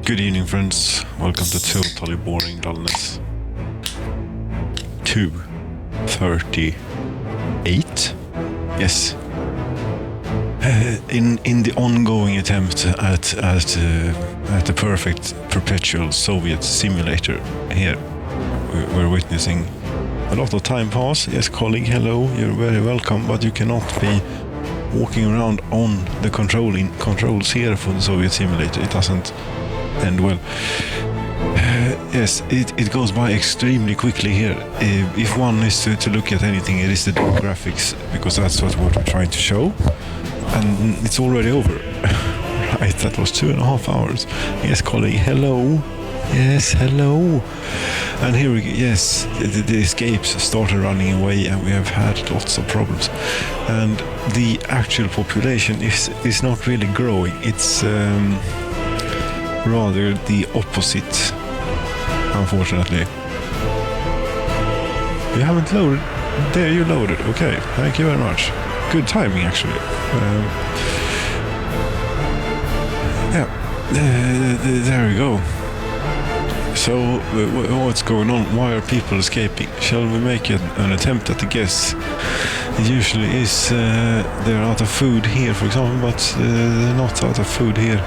Good evening, friends. Welcome to Totally Boring Dullness 238. Yes. In the ongoing attempt at the perfect perpetual Soviet simulator here, we're witnessing a lot of time pass. Yes, colleague, hello. You're very welcome, but you cannot be walking around on the controls here for the Soviet simulator. It doesn't end well. Yes, it goes by extremely quickly here. If one is to look at anything, it is the graphics, because that's what we're trying to show. And it's already over. Right, that was 2.5 hours. Yes, colleague, hello. Yes, hello. And here we go. Yes, the escapes started running away, and we have had lots of problems. And the actual population is not really growing. It's rather the opposite, unfortunately. You haven't loaded? There, you loaded. Okay, thank you very much. Good timing, actually. There we go. So, what's going on? Why are people escaping? Shall we make an attempt at a guess? It usually is they're out of food here, for example, but they're not out of food here.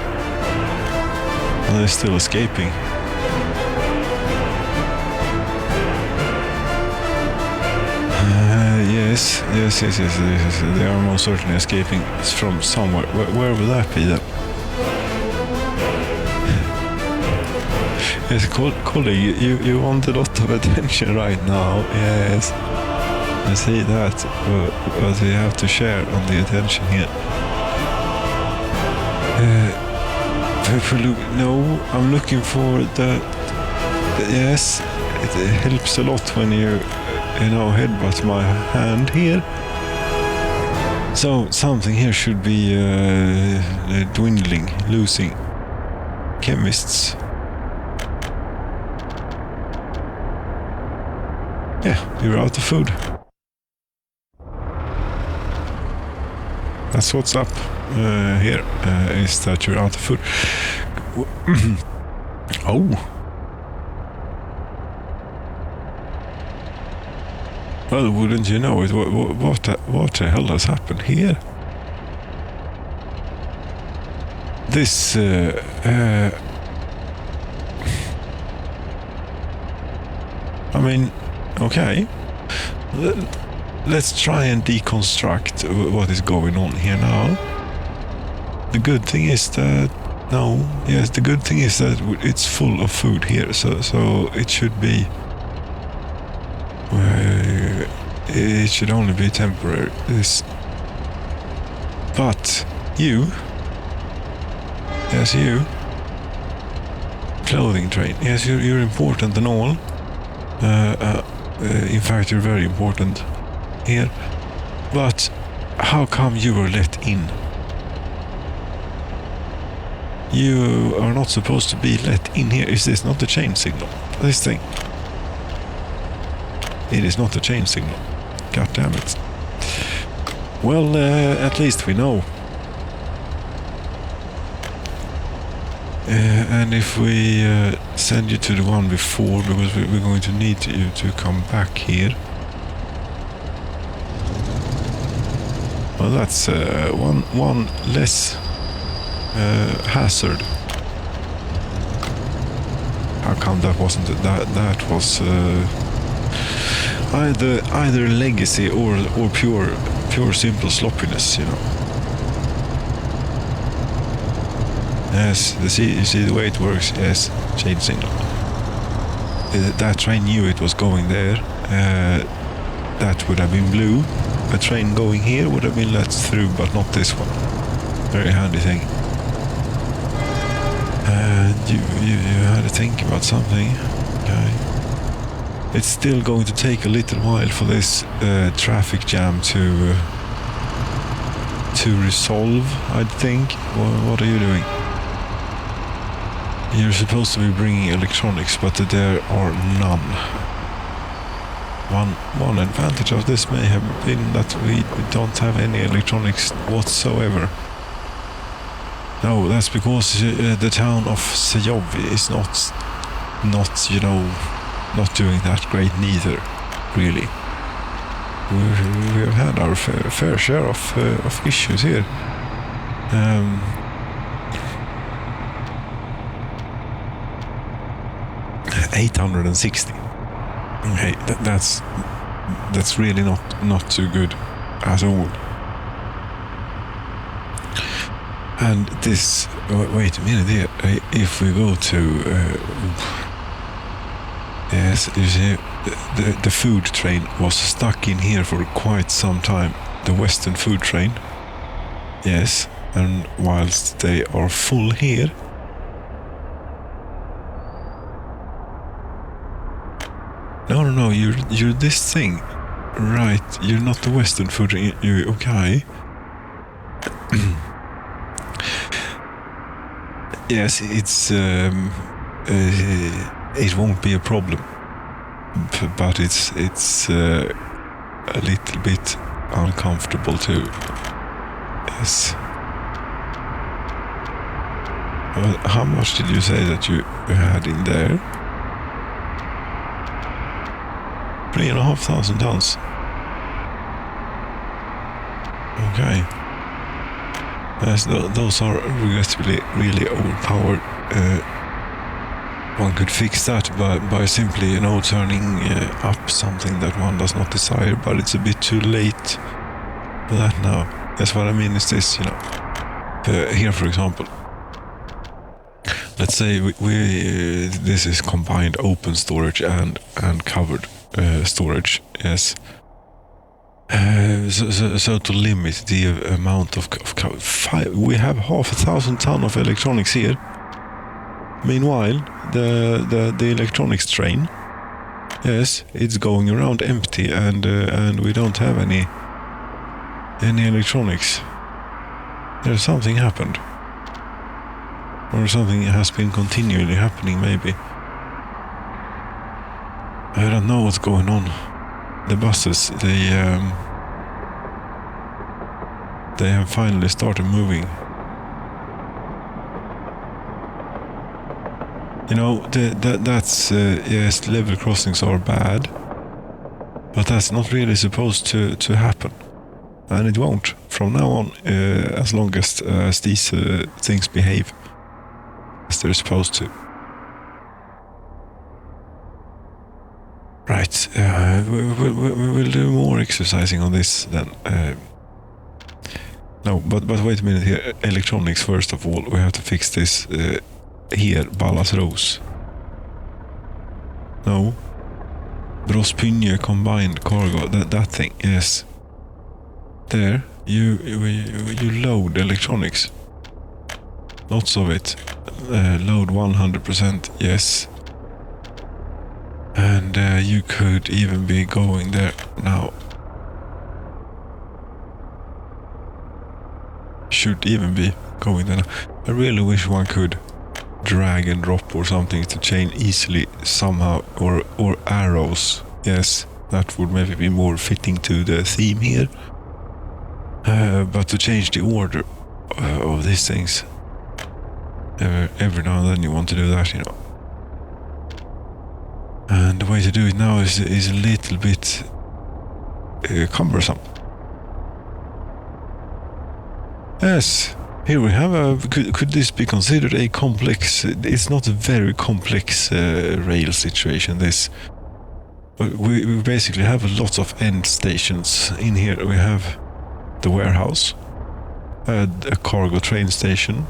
And they're still escaping. Yes. They are most certainly escaping from somewhere. Where will that be then? Yes, colleague, you want a lot of attention right now. Yes, I see that, but we have to share on the attention here. No, I'm looking for the. Yes, it helps a lot when you headbutt my hand here. So something here should be dwindling, losing. Chemists. Yeah, you're out of food. That's what's up here, is that you're out of food. Oh. Well, wouldn't you know it? What the hell has happened here? This, I mean, okay. Let's try and deconstruct what is going on here now. The good thing is that the good thing is that it's full of food here, so it should be. It should only be temporary. But you, clothing train. Yes, you're important and all. In fact, you're very important here. But how come you were let in? You are not supposed to be let in here. Is this not the chain signal? This thing. It is not a chain signal. God damn it. Well, at least we know. And if we send you to the one before, because we're going to need you to come back here. Well, that's one less hazard. How come that wasn't that was either legacy or pure simple sloppiness, Yes, you see the way it works. Yes, chain signal. That train knew it was going there. That would have been blue. A train going here would have been let through, but not this one. Very handy thing. You had to think about something. Okay. It's still going to take a little while for this traffic jam to resolve, I'd think. What are you doing? You're supposed to be bringing electronics, but there are none. One advantage of this may have been that we don't have any electronics whatsoever. No, that's because the town of Sejov is not not doing that great neither, really. We have had our fair share of issues here. 860. Okay, that's really not too good at all. And this, wait a minute here. If we go to, yes, you see, the food train was stuck in here for quite some time. The Western food train, yes, and whilst they are full here. No, you're this thing, right? You're not the Western food train. Okay. Yes, it won't be a problem, but it's a little bit uncomfortable too. Yes. Well, how much did you say that you had in there? 3,500 tons. Okay. Yes, those are regrettably really overpowered. One could fix that by simply, turning up something that one does not desire, but it's a bit too late for that now. That's what I mean is this, here for example. Let's say this is combined open storage and covered storage, yes. So to limit the amount of we have 500,000 tons of electronics here. Meanwhile, the electronics train, yes, it's going around empty, and we don't have any electronics. There's something happened, or something has been continually happening. Maybe I don't know what's going on. The buses, they have finally started moving. That's yes, level crossings are bad, but that's not really supposed to happen, and it won't from now on, as long as these things behave as they're supposed to. Right, we'll do more exercising on this then. No, but wait a minute here. Electronics, first of all, we have to fix this here, Ballas Ros. No. Brospynje combined cargo, that thing, yes. There, you load electronics. Lots of it. Load 100%, yes. And you could even be going there now. Should even be going there now. I really wish one could drag and drop or something to chain easily somehow, or arrows. Yes, that would maybe be more fitting to the theme here. But to change the order of these things, every now and then you want to do that, And the way to do it now is a little bit cumbersome. Yes, here we have could this be considered a complex? It's not a very complex rail situation. This we basically have lots of end stations in here. We have the warehouse, a cargo train station.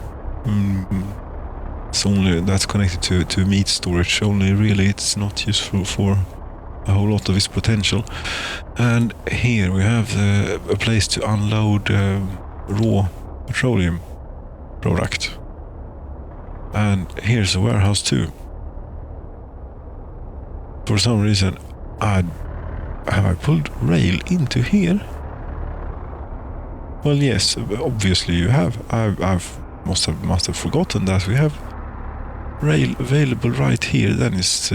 It's only that's connected to meat storage. Only really, it's not useful for a whole lot of its potential. And here we have a place to unload raw petroleum product. And here's a warehouse too. For some reason, have I pulled rail into here? Well, yes, obviously you have. I've must have forgotten that we have rail available right here. Then it's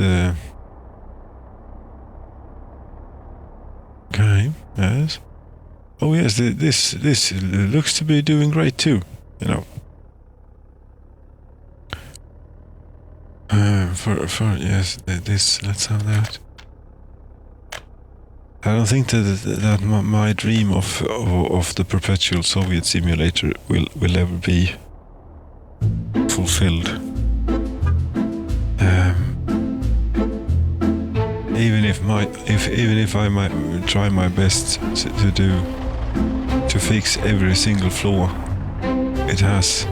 okay. Yes. Oh yes, this looks to be doing great too. Yes, this, let's have that. I don't think that my dream of the perpetual Soviet simulator will ever be fulfilled. Even if I might try my best to fix every single flaw it has,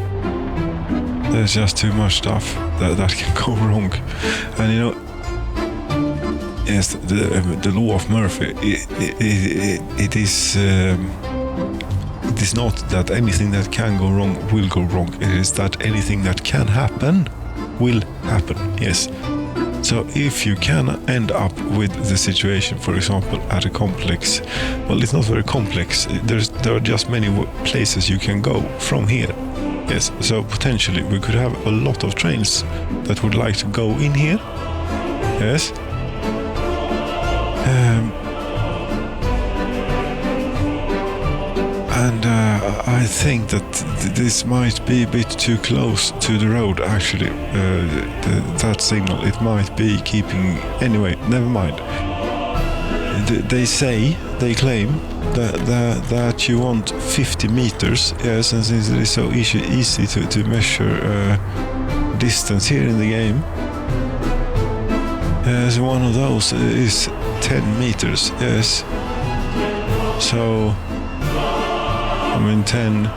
there's just too much stuff that can go wrong. And you know, yes, the law of Murphy, it is not that anything that can go wrong will go wrong. It is that anything that can happen will happen. Yes. So if you can end up with the situation, for example, at a complex, well, it's not very complex. There are just many places you can go from here. Yes. So potentially we could have a lot of trains that would like to go in here. Yes. And I think that this might be a bit too close to the road, actually. That signal, it might be keeping... Anyway, never mind. They claim that you want 50 meters, yes, and since it is so easy to measure distance here in the game, yes, one of those is 10 meters, yes. So... I mean 10,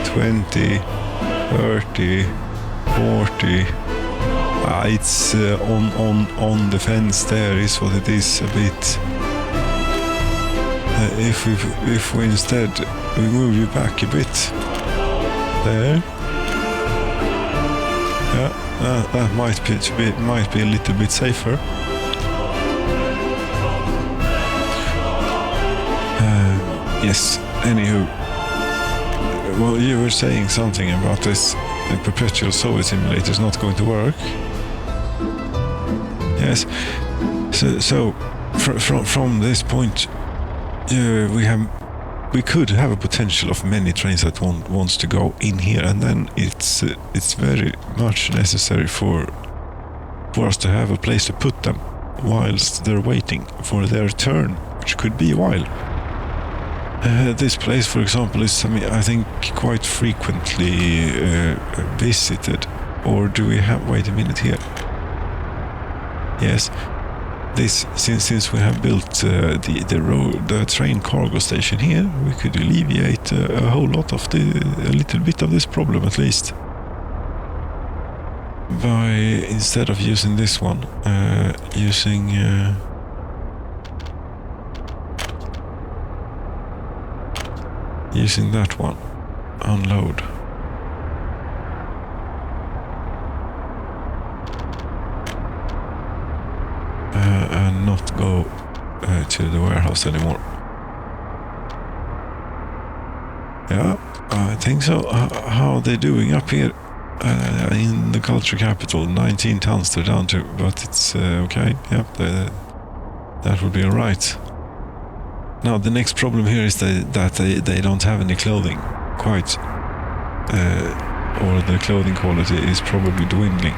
20, 30, 40. It's on the fence there is what it is a bit. If we instead we move you back a bit there. Yeah, that might be a little bit safer. Yes. Anywho. Well, you were saying something about this perpetual Soviet simulator is not going to work. Yes. So from this point, we could have a potential of many trains that wants to go in here, and then it's very much necessary for us to have a place to put them whilst they're waiting for their turn, which could be a while. This place, for example, is, I think, quite frequently visited. Or do we have... Wait a minute here. Yes. This, since we have built the train cargo station here, we could alleviate a whole lot of a little bit of this problem, at least. By, instead of using this one, using... using that one, unload. And not go to the warehouse anymore. Yeah, I think so. How are they doing up here in the culture capital? 19 tons they're down to, but it's okay. Yep, that would be alright. Now the next problem here is that they don't have any clothing, quite, or the clothing quality is probably dwindling,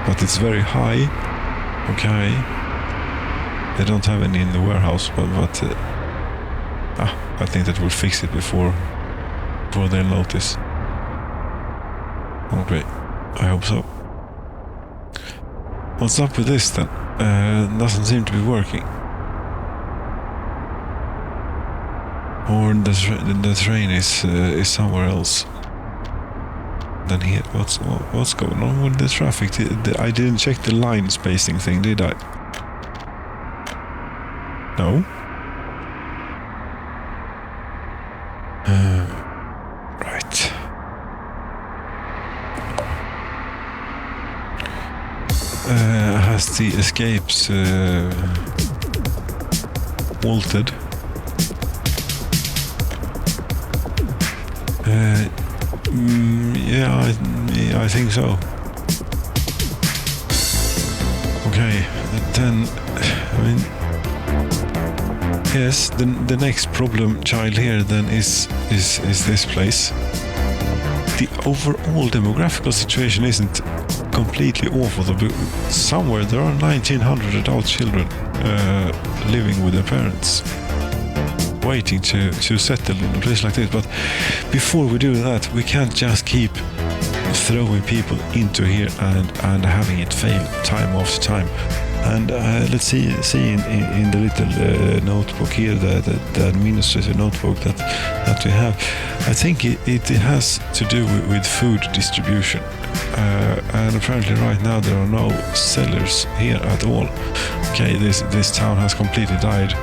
but it's very high. Okay, they don't have any in the warehouse, but I think that will fix it before they notice. Okay, I hope so. What's up with this then? Doesn't seem to be working. Or the train is somewhere else than here. What's going on with the traffic? I didn't check the line spacing thing, did I? No. Right. Has the escapes altered? Yeah, I think so. Okay, then, yes, the next problem child here then is this place. The overall demographical situation isn't completely awful. Somewhere there are 1,900 adult children living with their parents, waiting to settle in a place like this. But before we do that, we can't just keep throwing people into here and having it fail time after time. And let's see in the little notebook here, the administrative notebook that we have. I think it has to do with food distribution. And apparently right now there are no sellers here at all. Okay, this town has completely died,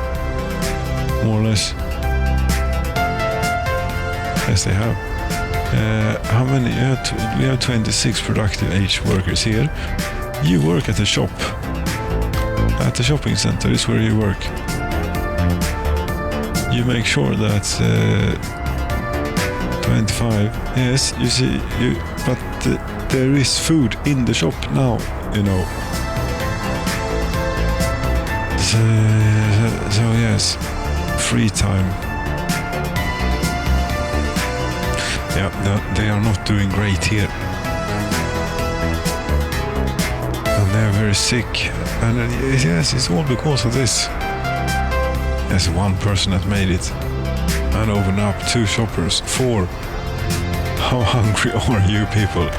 more or less. Yes, they have. How many? We have 26 productive age workers here. You work at the shop. At the shopping center is where you work. You make sure that 25. Yes, you see. But there is food in the shop now. You know. So yes, free time. Yeah, they are not doing great here. And they are very sick. And yes, it's all because of this. There's one person that made it. And opened up 2 shoppers. 4. How hungry are you people?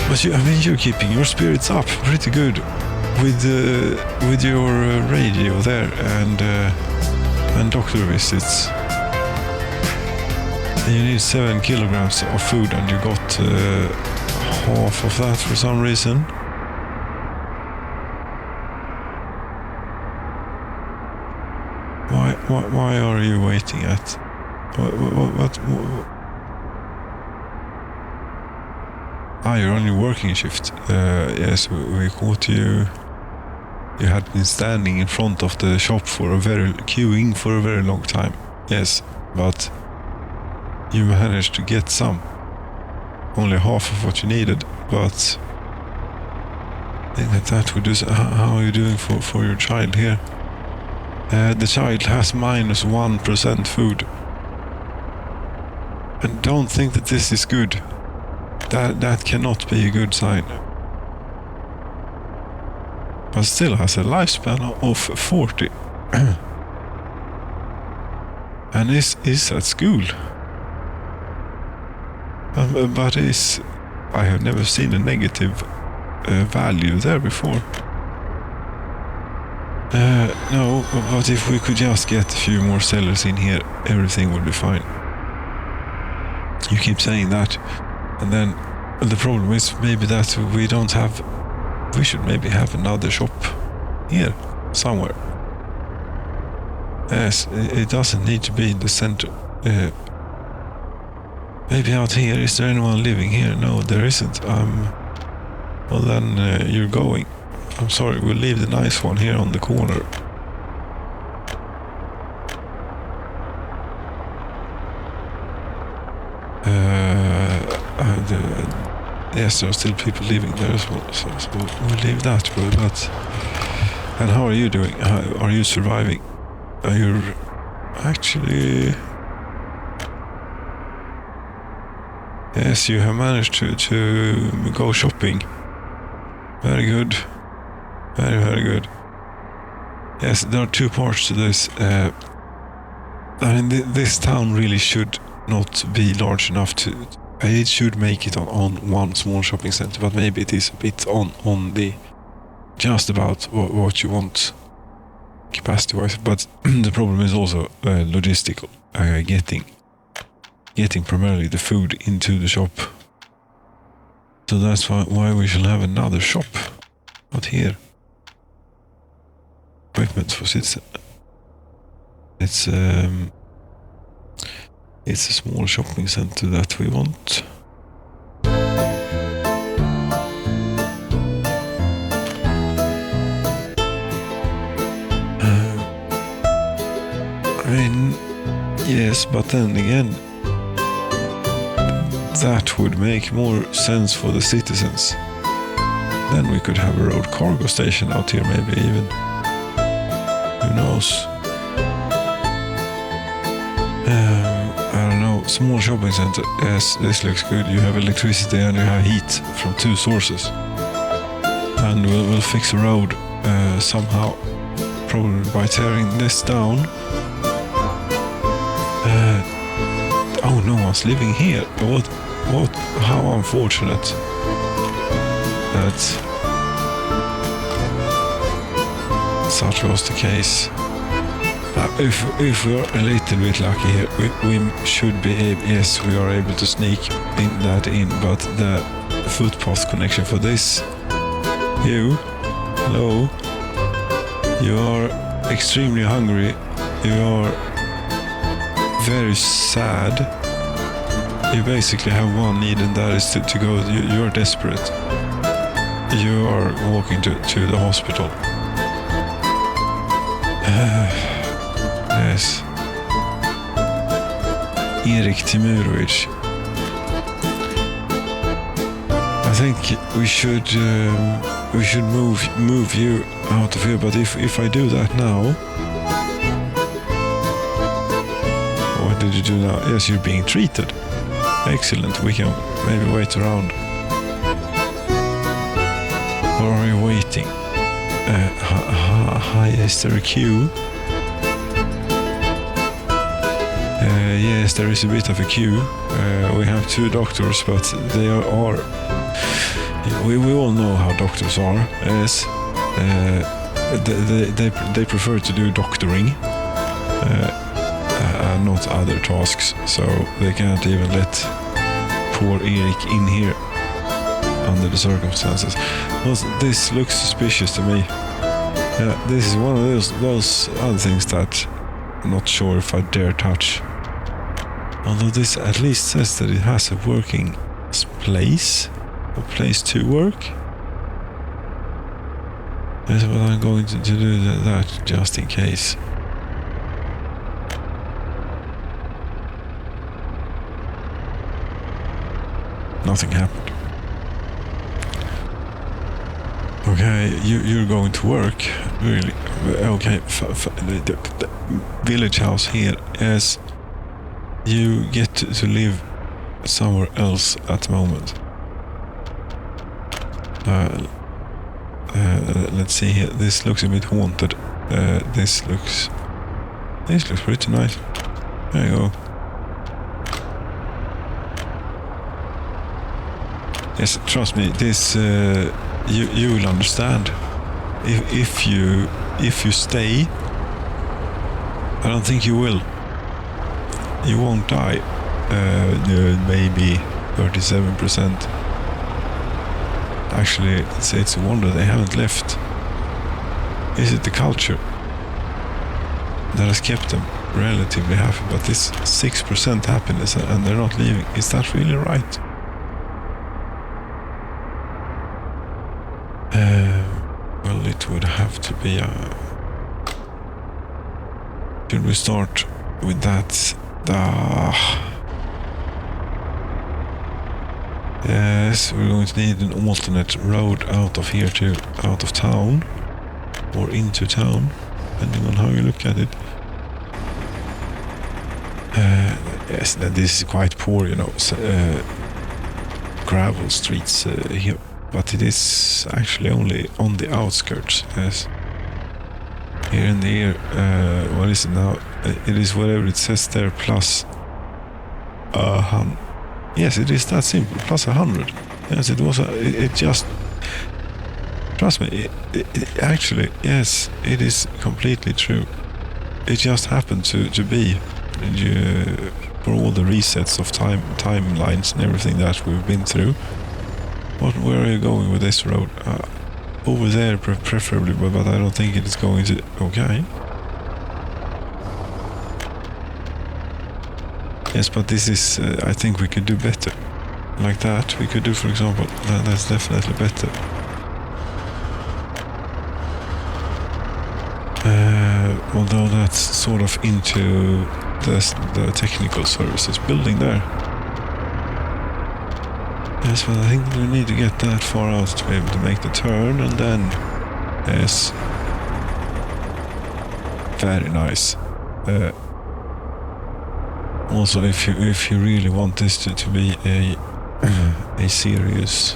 But you're keeping your spirits up pretty good with your radio there and doctor visits. You need 7 kilograms of food and you got half of that for some reason. Why are you waiting at? What? You're on your working shift. Yes, we caught you. You had been standing in front of the shop queuing for a very long time. Yes, but you managed to get some. Only half of what you needed, but I think that would do. How are you doing for your child here? The child has -1% food. And don't think that this is good. That cannot be a good sign. But still has a lifespan of 40. And is at school. But I have never seen a negative value there before. No, but if we could just get a few more sellers in here, everything would be fine. You keep saying that, and then the problem is maybe that we should maybe have another shop here, somewhere. Yes, it doesn't need to be in the center. Maybe out here. Is there anyone living here? No, there isn't. Well then, you're going. I'm sorry, we'll leave the nice one here on the corner. Yes, there are still people living there as well, so we'll leave that. But and how are you doing? Are you surviving? Are you actually? Yes, you have managed to go shopping. Very good. Very, very good. Yes, there are 2 parts to this. I mean, this town really should not be large enough to... It should make it on one small shopping center, but maybe it is a bit on the... Just about what you want capacity-wise. But the problem is also logistical. Getting primarily the food into the shop. So that's why we shall have another shop. Not here. Equipment for citizen. It's a small shopping center that we want. I mean, yes, but then again, that would make more sense for the citizens. Then we could have a road cargo station out here, maybe even. Who knows? I don't know. Small shopping center. Yes, this looks good. You have electricity and you have heat from 2 sources. And we'll fix the road somehow. Probably by tearing this down. Oh, no one's living here. What? How unfortunate. That such was the case. If we are a little bit lucky here, we should be able, yes, we are able to sneak that in, but the footpath connection for this, hello, you are extremely hungry, you are very sad, you basically have one need, and that is to go, you are desperate, you are walking to the hospital. Yes. Erik Timurovic. I think we should move you out of here. But if I do that now, what did you do now? Yes, you're being treated. Excellent. We can maybe wait around. Or are you waiting? Hi, is there a queue? Yes, there is a bit of a queue. We have 2 doctors, but they are. We all know how doctors are. Yes, they prefer to do doctoring, and not other tasks. So they can't even let poor Erik in here under the circumstances. Well, this looks suspicious to me. This is one of those other things that I'm not sure if I dare touch. Although this at least says that it has a working place, a place to work. That's what I'm going to do that just in case. Nothing happened. Okay, you're going to work, really? Okay, the village house here is. You get to live somewhere else at the moment. Let's see here. This looks a bit haunted. This looks pretty nice. There you go. Yes, trust me. This you will understand. If you stay, I don't think you will. You won't die. Maybe 37%. Actually, it's a wonder they haven't left. Is it the culture that has kept them relatively happy? But this 6% happiness and they're not leaving. Is that really right? Well, it would have to be a... Should we start with that? Yes, we're going to need an alternate road out of here to out of town or into town, depending on how you look at it. Yes, this is quite poor, you know, gravel streets here, but it is actually only on the outskirts. Yes, here in the air. What is it now? It is whatever it says there, plus 100. Yes, it is that simple, plus 100. Yes, it was it just, trust me, it actually, yes, it is completely true. It just happened to be, for all the resets of timelines and everything that we've been through. Where are you going with this road? Over there, preferably, but I don't think it is going to, okay. Yes, but this is, I think we could do better. Like that, we could do, for example, that's definitely better. Although that's sort of into the technical services building there. Yes, but I think we need to get that far out to be able to make the turn, and then, yes, very nice. Also, if you really want this to be a serious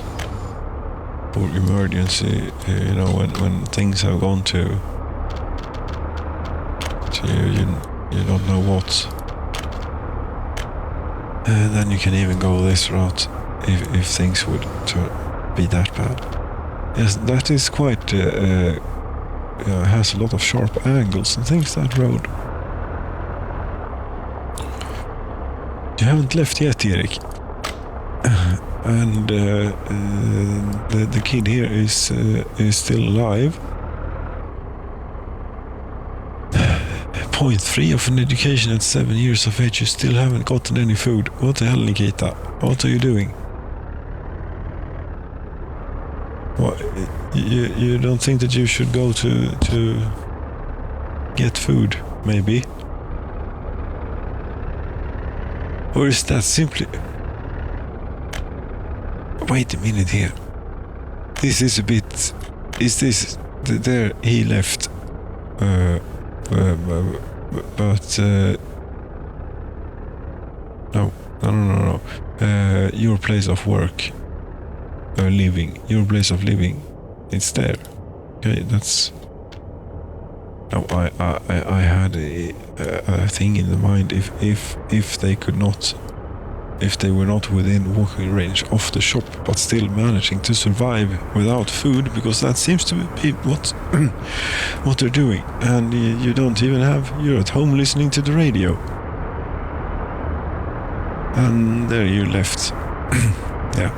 for emergency, you know, when things have gone to you don't know what, then you can even go this route if things would to be that bad. Yes, that is quite has a lot of sharp angles and things, that road. You haven't left yet, Erik. And the kid here is still alive. 0.3 of an education at 7 years of age. You still haven't gotten any food. What the hell, Nikita? What are you doing? What, you don't think that you should go to get food, maybe? Or is that simply... Wait a minute here. This is a bit... Is this... There he left. But... No. Your place of work. Living. Your place of living. It's there. Okay, that's... No, I had a thing in the mind. If they could not... If they were not within walking range of the shop, but still managing to survive without food, because that seems to be what they're doing. And you don't even have... You're at home listening to the radio. And there you left. Yeah.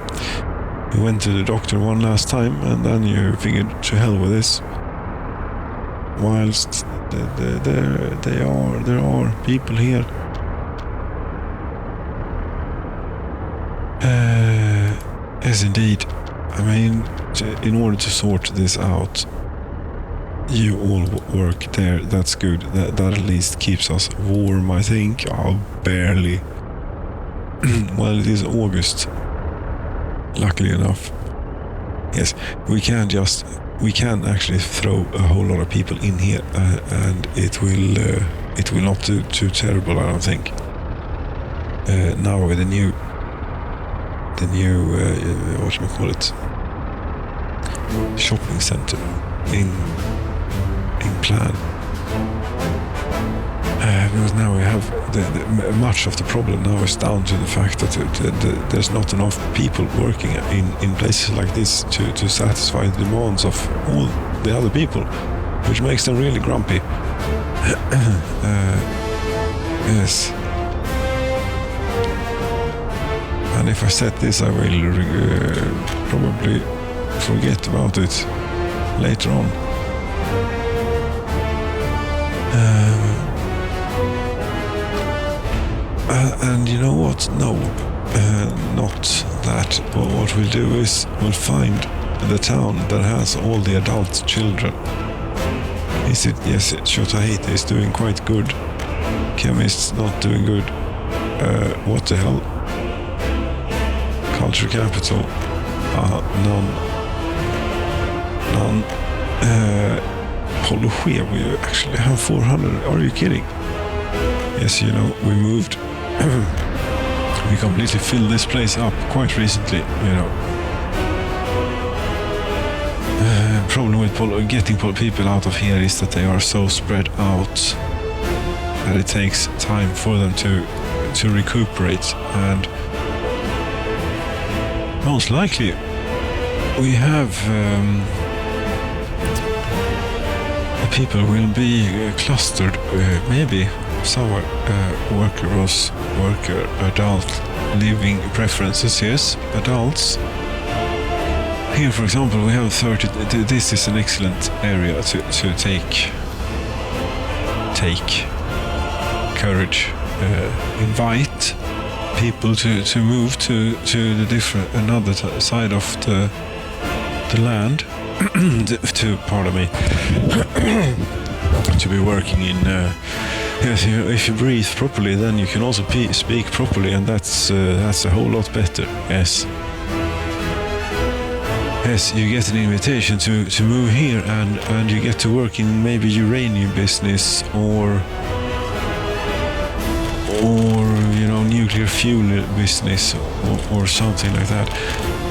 You went to the doctor one last time, and then you figured, to hell with this. Whilst there are people here. Yes, indeed. I mean, in order to sort this out, you all work there. That's good. That at least keeps us warm, I think. Oh, barely. Well, it is August. Luckily enough. Yes, we can actually throw a whole lot of people in here, and it will not do too terrible, I don't think. Now with the new what do we call it, shopping center in plan. Because now we have much of the problem now is down to the fact that there's not enough people working in places like this to satisfy the demands of all the other people, which makes them really grumpy. Yes. And if I set this, I will probably forget about it later on. And you know what? No, not that. But what we'll do is we'll find the town that has all the adult children. Is it? Yes, Shotahite is doing quite good. Chemist's not doing good. What the hell? Culture capital. None. Poloche, we actually have 400. Are you kidding? Yes, you know, we moved. We completely filled this place up quite recently, you know. Problem with getting people out of here is that they are so spread out that it takes time for them to recuperate, and most likely we have people will be clustered, maybe somewhere worker, adult living preferences, yes, adults. Here, for example, we have 30. This is an excellent area to take courage, invite people to move to the another side of the land, pardon me, to be working in. Yes, if you breathe properly, then you can also speak properly, and that's a whole lot better. Yes. Yes, you get an invitation to move here, and you get to work in maybe uranium business, or nuclear fuel business or something like that.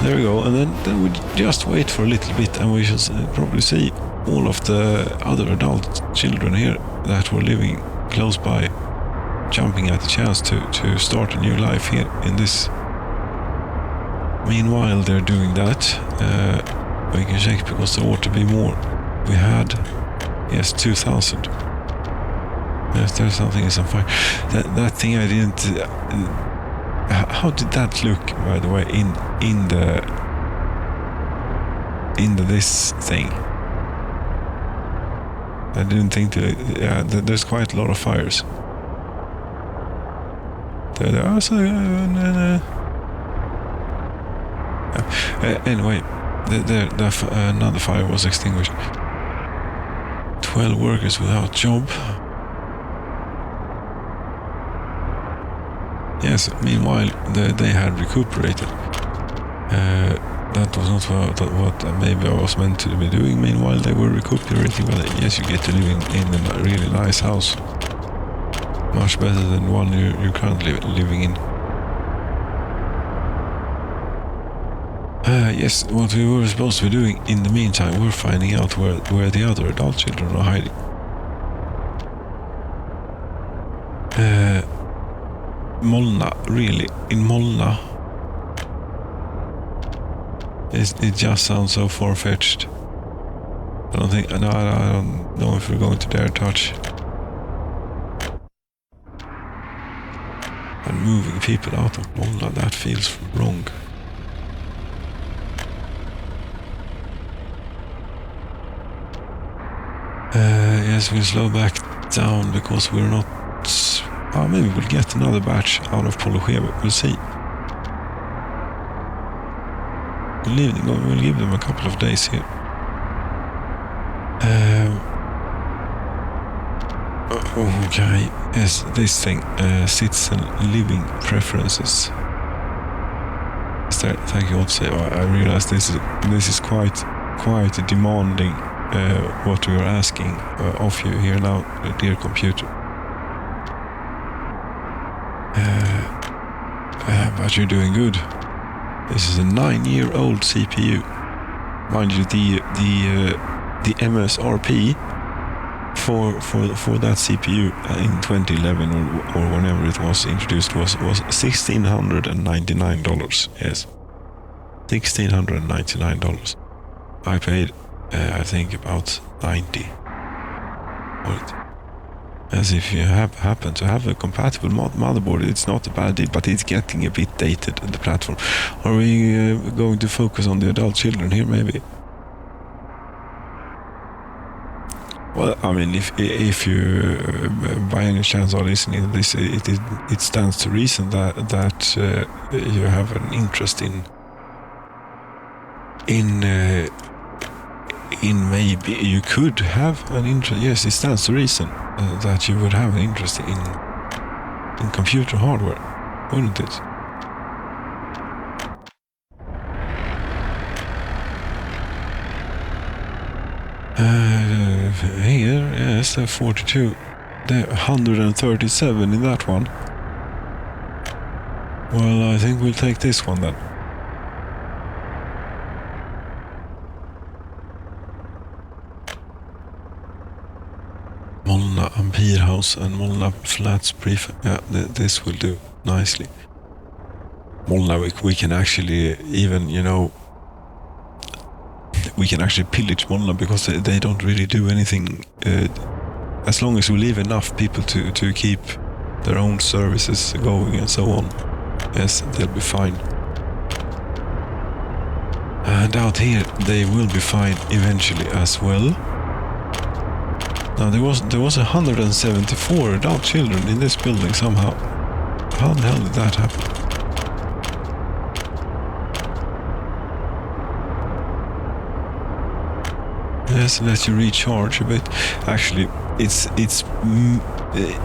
There we go, and then we just wait for a little bit, and we shall probably see all of the other adult children here that were living close by jumping at the chance to start a new life here in this. Meanwhile they're doing that, we can check because there ought to be more. We had, yes, 2,000. Yes, there's something is on fire. That thing I didn't. How did that look, by the way, in the this thing? I didn't think to. Yeah, there's quite a lot of fires. There are so. Anyway, another fire was extinguished. 12 workers without job. Yes, meanwhile they had recuperated. That was not what maybe I was meant to be doing. Meanwhile they were recuperating. Well, yes, you get to live in a really nice house. Much better than the one you're currently living in. Yes, what we were supposed to be doing in the meantime, we're finding out where the other adult children are hiding. Molna, really, in Molna. It just sounds so far-fetched. I don't know if we're going to dare touch. And moving people out of Molna, that feels wrong. Yes, we'll slow back down because we're not. Maybe we'll get another batch out of Polochev. We'll see. We'll give them a couple of days here. Okay. Yes, this thing. Citizen living preferences. Thank you, also. I realize this is quite demanding. What we are asking of you here now, dear computer. But you're doing good. This is a 9-year-old CPU. Mind you, the MSRP for that CPU in 2011 or whenever it was introduced was $1,699. Yes, $1,699. I paid. I think about 90 for it. As if you happen to have a compatible motherboard, it's not a bad deal, but it's getting a bit dated, the platform. Are we going to focus on the adult children here, maybe? Well, I mean, if you by any chance are listening to this, it stands to reason that you have an interest in maybe you could have an interest. Yes, it stands to reason that you would have an interest in computer hardware, wouldn't it? Here, yes, there are 42. There are 137 in that one. Well, I think we'll take this one then. Molna Ampere House and Molna Flats Prefab. Yeah, this will do nicely. Molna, we can actually even, we can actually pillage Molna because they don't really do anything. As long as we leave enough people to keep their own services going and so on. Yes, they'll be fine. And out here, they will be fine eventually as well. Now there was 174 adult children in this building somehow. How the hell did that happen? Yes, let you recharge a bit. Actually, it's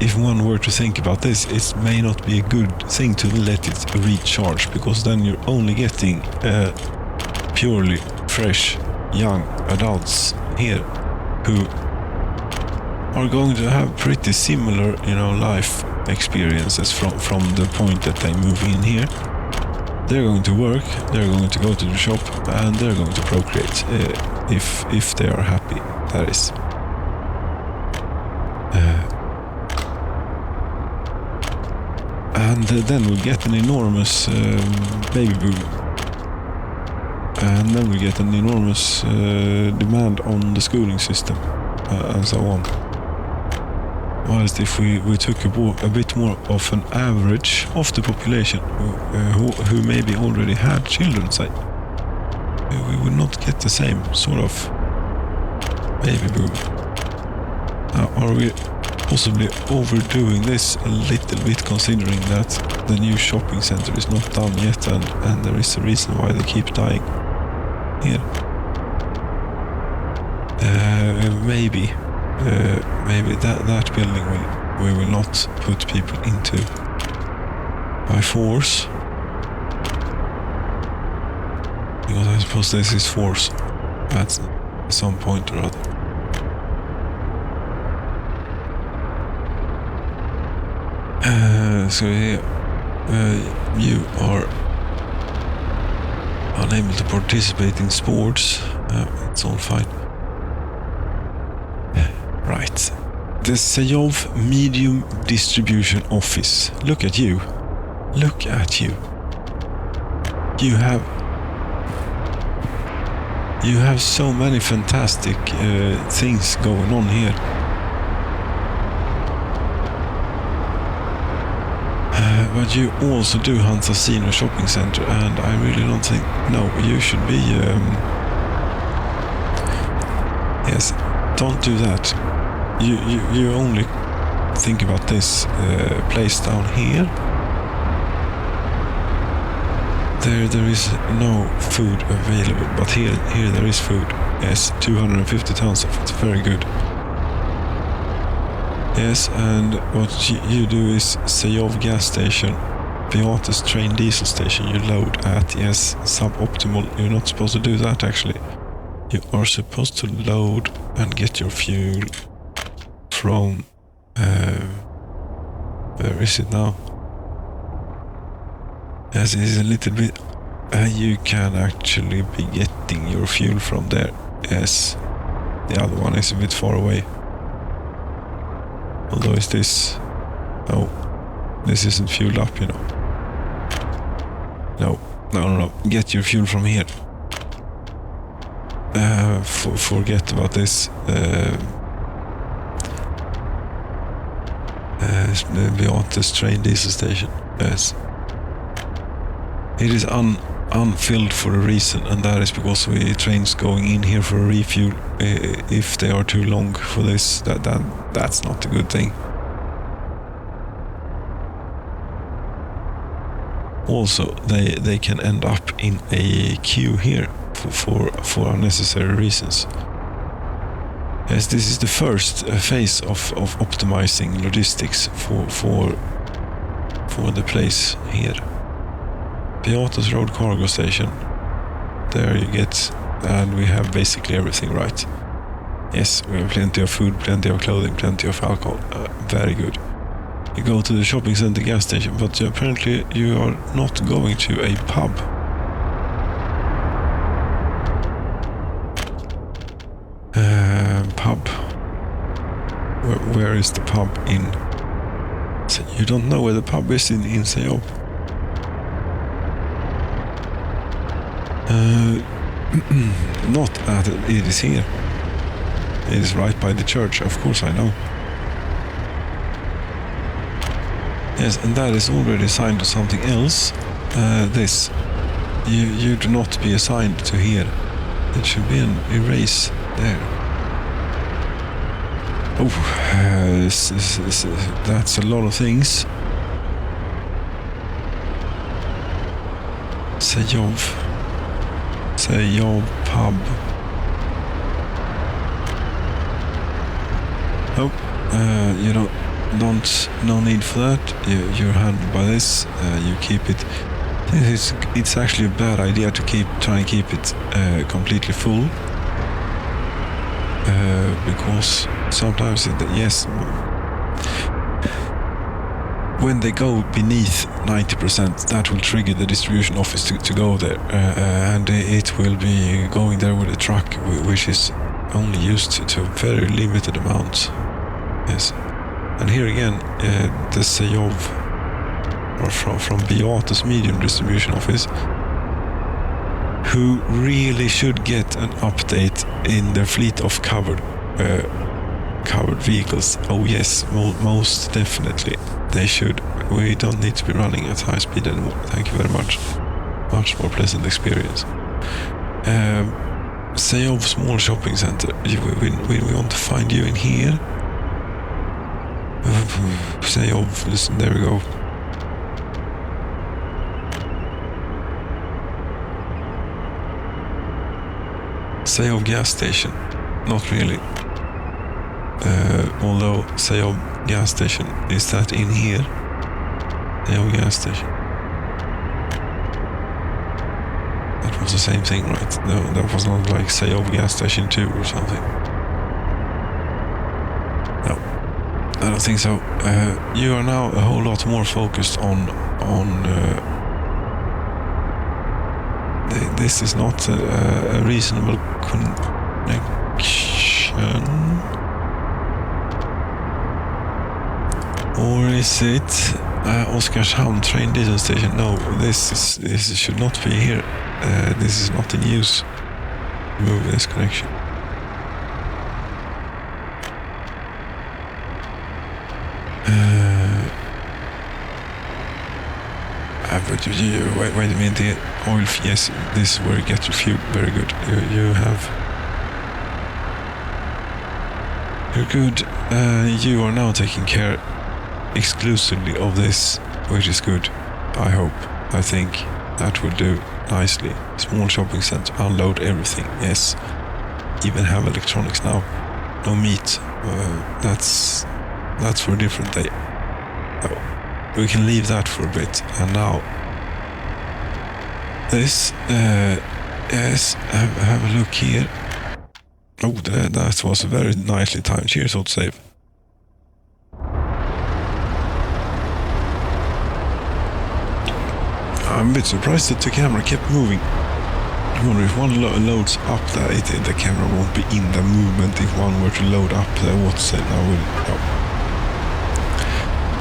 if one were to think about this, it may not be a good thing to let it recharge, because then you're only getting purely fresh young adults here who are going to have pretty similar, life experiences from the point that they move in here. They're going to work, they're going to go to the shop, and they're going to procreate if they are happy, that is. And then we'll get an enormous baby boom. And then we get an enormous demand on the schooling system, and so on. Whilst if we took a bit more of an average of the population who maybe already had children, say, we would not get the same sort of baby boom. Are we possibly overdoing this a little bit, considering that the new shopping center is not done yet, and there is a reason why they keep dying here? Maybe that building we will not put people into by force, because I suppose this is force at some point or other. So here you are unable to participate in sports. It's all fine. Right. The Sejov Medium Distribution Office. Look at you. Look at you. You have so many fantastic things going on here. But you also do Hansa Shopping Center, and I really don't think... No, you should be... Yes, don't do that. You only think about this place down here. There is no food available, but here there is food. Yes, 250 tons of it. Very good. Yes, and what you do is Sejov gas station, Beatus train diesel station you load at. Yes, suboptimal. You're not supposed to do that, actually. You are supposed to load and get your fuel from... where is it now? Yes, it is a little bit... you can actually be getting your fuel from there. Yes, the other one is a bit far away. Although is this... No, this isn't fueled up, you know. No. Get your fuel from here. Forget about this. Beatus train diesel station. Yes. It is unfilled for a reason, and that is because we trains going in here for a refuel. If they are too long for this, that's not a good thing. Also, they can end up in a queue here for unnecessary reasons. Yes, this is the first phase of optimizing logistics for the place here. Beatus Road Cargo Station. There you get, and we have basically everything right. Yes, we have plenty of food, plenty of clothing, plenty of alcohol. Very good. You go to the shopping center gas station, but apparently you are not going to a pub. Pub. Where is the pub in? So you don't know where the pub is in Sejov? Not at it is here. It is right by the church, of course I know. Yes, and that is already assigned to something else. This. You do not be assigned to here. It should be an erase there. Oh, that's a lot of things. Sejov pub. Oh, you know, no need for that. You're handled by this. You keep it. It's actually a bad idea to try and keep it completely full. Because sometimes, yes, when they go beneath 90%, that will trigger the distribution office to go there, and it will be going there with a truck, which is only used to a very limited amount. Yes, and here again, the Sejov, or from Beatus medium distribution office, who really should get an update in their fleet of covered vehicles. Oh yes, most definitely they should. We don't need to be running at high speed anymore. Thank you very much. Much more pleasant experience. Sejov small shopping center. We want to find you in here. Sejov, listen, there we go. Sejov gas station. Not really. Although Sejov gas station, is that in here? Sejov gas station. That was the same thing, right? No, that was not like Sejov gas station 2 or something. No, I don't think so. You are now a whole lot more focused on this is not a reasonable connection. Or is it Oskarshamn train diesel station? No, this should not be here. This is not in use. Remove this connection. But wait a minute here. Oil, yes, this is where you get your fuel. Very good. You're good. You are now taking care exclusively of this, which is good. I hope. I think that will do nicely. Small shopping center. Unload everything. Yes. Even have electronics now. No meat. That's for a different day. We can leave that for a bit. And now, this, yes, have a look here. Oh, that was very nicely timed. Cheers, old save. I'm a bit surprised that the camera kept moving. I wonder if one loads up the camera won't be in the movement. If one were to load up the what's it now will. No.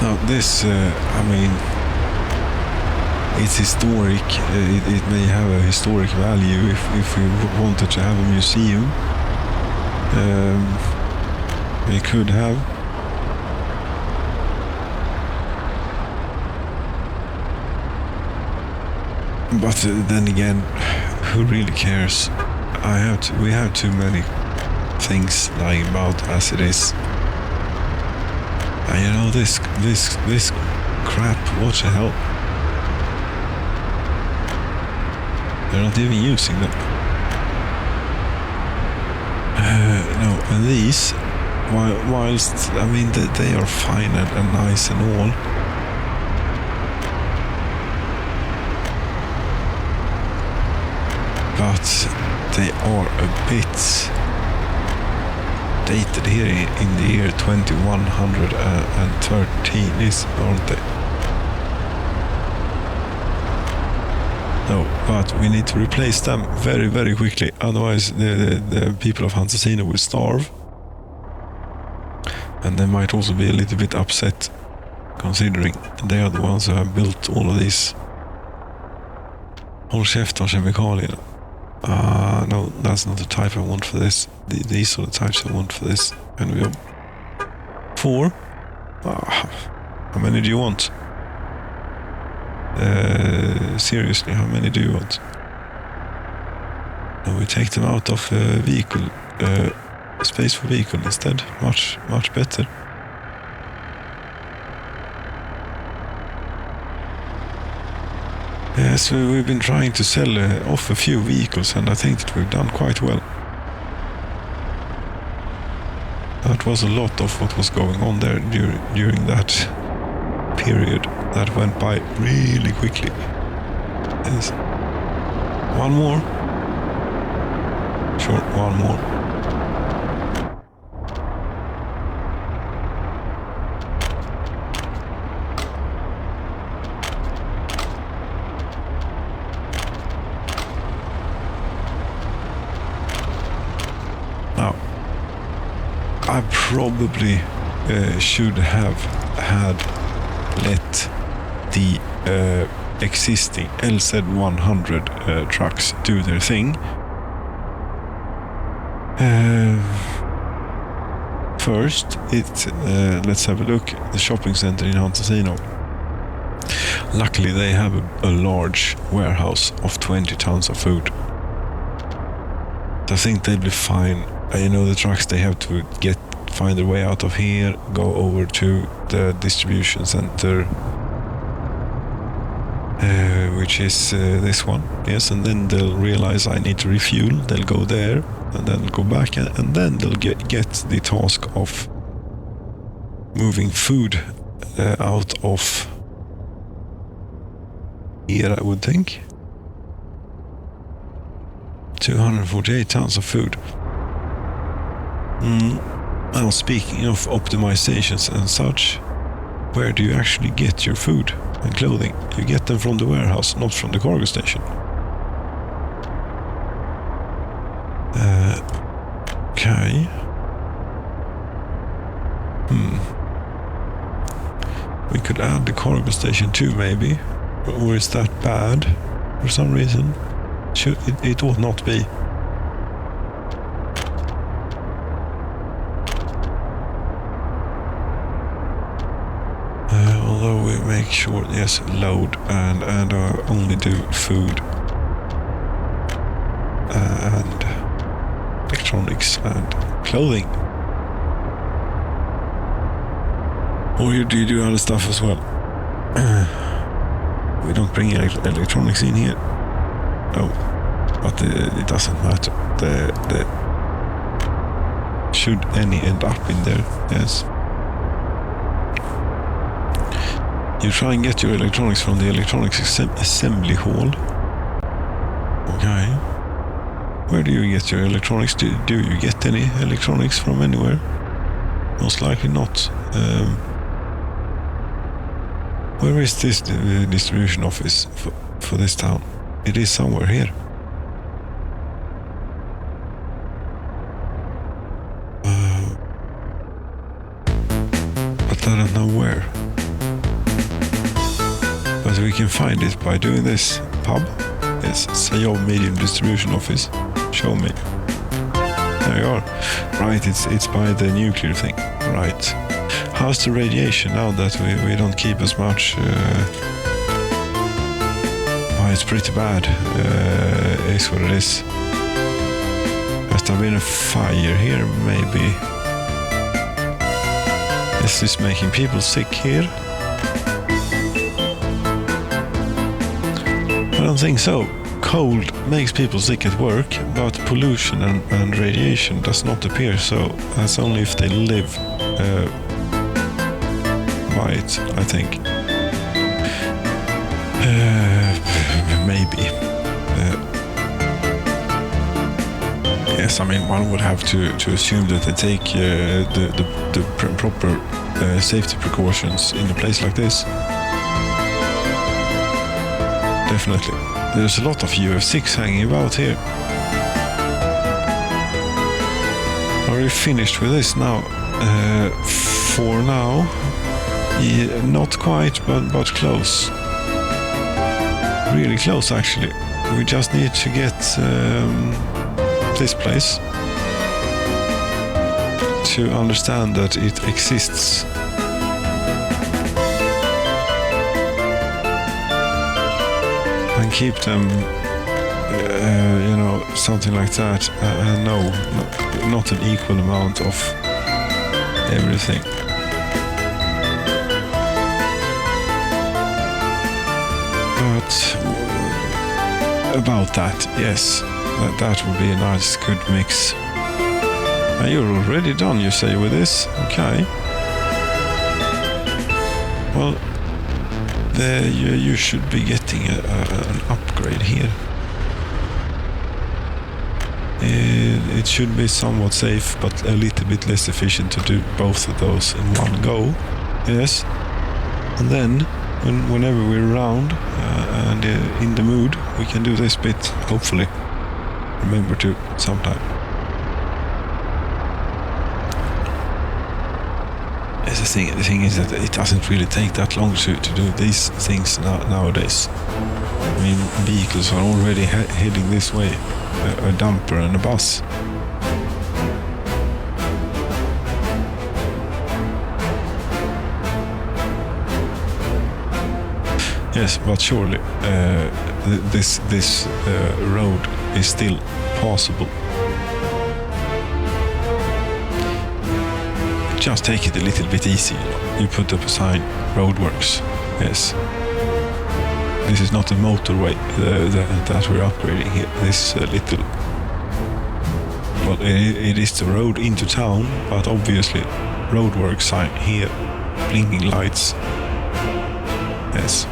Now this, I mean, it's historic. It may have a historic value if we wanted to have a museum. We could have. But then again, who really cares? We have too many things lying about as it is. And you know, this crap, what the hell? They're not even using them. No, and these, whilst, I mean, they are fine and nice and all. But they are a bit dated here in the year 2113, aren't they? No, but we need to replace them very, very quickly. Otherwise, the people of Hansasino will starve. And they might also be a little bit upset, considering they are the ones who have built all of these. Håll käften kemikalierna. No, that's not the type I want for this. These are the types I want for this. And we have 4. How many do you want? Seriously, how many do you want? No, we take them out of vehicle, space for vehicle instead. Much better. Yes, we've been trying to sell off a few vehicles, and I think that we've done quite well. That was a lot of what was going on there during that period. That went by really quickly. Yes. One more. Sure, one more. I probably should have had let the existing LZ100 trucks do their thing. First, let's have a look at the shopping center in Huntsino. Luckily, they have a large warehouse of 20 tons of food. I think they'll be fine. The trucks, they have to find their way out of here, go over to the distribution center, which is this one. Yes, and then they'll realize I need to refuel. They'll go there, and then go back, and then they'll get the task of moving food out of here, I would think. 248 tons of food. Now, speaking of optimizations and such, where do you actually get your food and clothing? You get them from the warehouse, not from the cargo station. Okay. We could add the cargo station too, maybe. Or is that bad for some reason? It ought not be. Although we make sure, yes, load and only do food and electronics and clothing. Or do you do other stuff as well? We don't bring electronics in here. No, but it doesn't matter. Should any end up in there? Yes. You try and get your electronics from the electronics assembly hall. Okay. Where do you get your electronics? Do you get any electronics from anywhere? Most likely not. Where is this distribution office for this town? It is somewhere here. But I don't know where. But we can find it by doing this. Pub? Yes, Sejov medium distribution office. Show me. There you are. Right, it's by the nuclear thing. Right. How's the radiation now that we don't keep as much? It's pretty bad. Is what it is. Must have been a fire here, maybe. Is this making people sick here? I don't think so. Cold makes people sick at work, but pollution and radiation does not appear so. That's only if they live by it, I think. Maybe. Yes, I mean, one would have to assume that they take the proper safety precautions in a place like this. Definitely. There's a lot of UF6 hanging about here. Are you finished with this now? For now, yeah, not quite, but close. Really close, actually. We just need to get this place to understand that it exists. And keep them, something like that. No, not an equal amount of everything. But about that, yes, that would be a nice, good mix. And you're already done, you say, with this? Okay. Well, there you should be getting an upgrade here. It should be somewhat safe, but a little bit less efficient to do both of those in one go. Yes. And then, whenever we're around and in the mood, we can do this bit, hopefully. Remember to sometime. The thing is that it doesn't really take that long to do these things nowadays. I mean, vehicles are already heading this way, a dumper and a bus. Yes, but surely this road is still possible. Just take it a little bit easy. You put up a sign, roadworks. Yes. This is not a motorway that we're upgrading here. This is a little... Well, it is the road into town, but obviously roadwork sign here, blinking lights. Yes.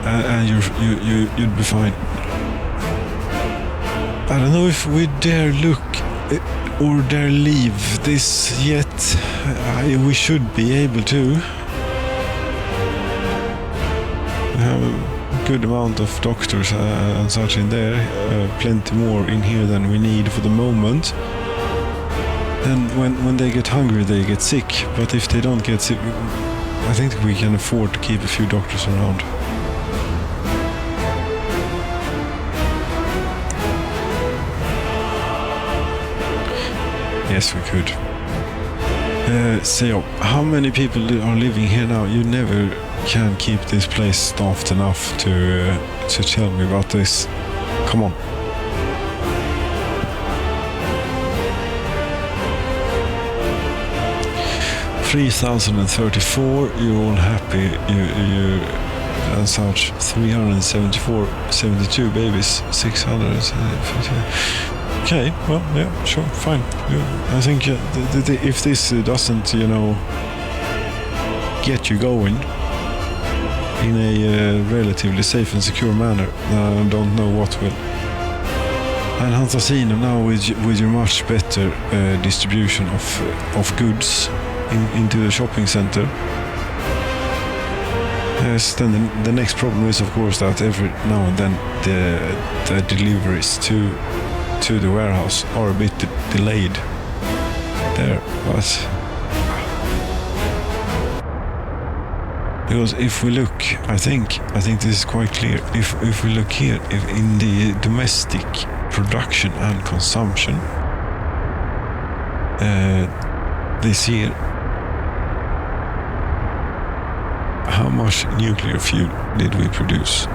And you'd be fine. I don't know if we dare look or dare leave this yet. We should be able to. We have a good amount of doctors and such in there. Plenty more in here than we need for the moment. And when they get hungry, they get sick. But if they don't get sick, I think we can afford to keep a few doctors around. Yes, we could. Sejov, how many people are living here now? You never can keep this place staffed enough to tell me about this. Come on. $3,034. You're all happy. You and such. 374, 72 babies. 650. Okay, well, yeah, sure, fine. Yeah, I think if this doesn't, get you going in a relatively safe and secure manner, I don't know what will. And Hantasino now with your much better distribution of goods into the shopping center. Yes, then the next problem is, of course, that every now and then the deliveries to the warehouse are a bit delayed there, but because if we look, I think this is quite clear. If we look here, if in the domestic production and consumption this year, how much nuclear fuel did we produce?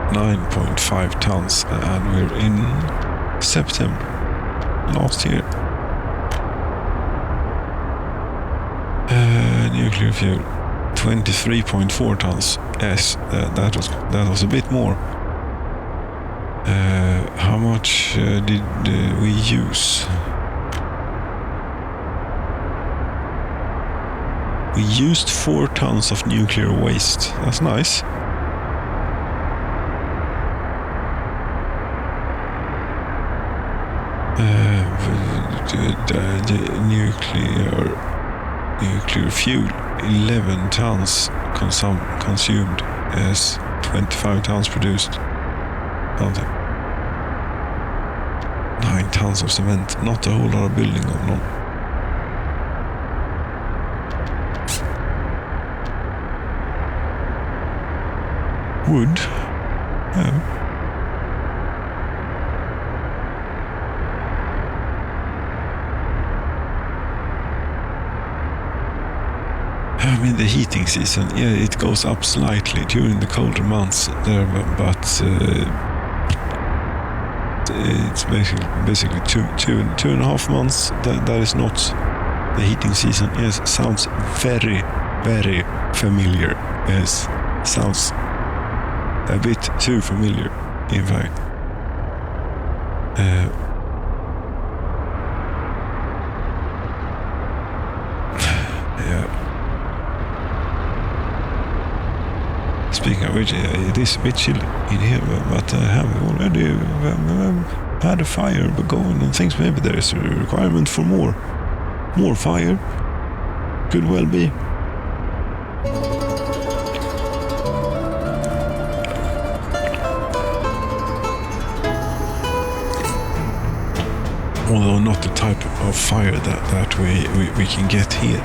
9.5 tons, and we're in September last year. Nuclear fuel 23.4 tons. Yes, that was a bit more. How much did we use? We used 4 tons of nuclear waste. That's nice. The nuclear fuel, 11 tons consumed, as 25 tons produced. 9 tons of cement, not a whole lot of building going on. Wood, yeah. I mean, the heating season, yeah, it goes up slightly during the colder months there, but it's basically two and a half months. That is not the heating season. Yes, sounds very, very familiar. Yes, sounds a bit too familiar, in fact. Speaking of which, it is a bit chilly in here, but I have already had a fire going and things. Maybe there is a requirement for more fire. Could well be. Although not the type of fire that we can get here.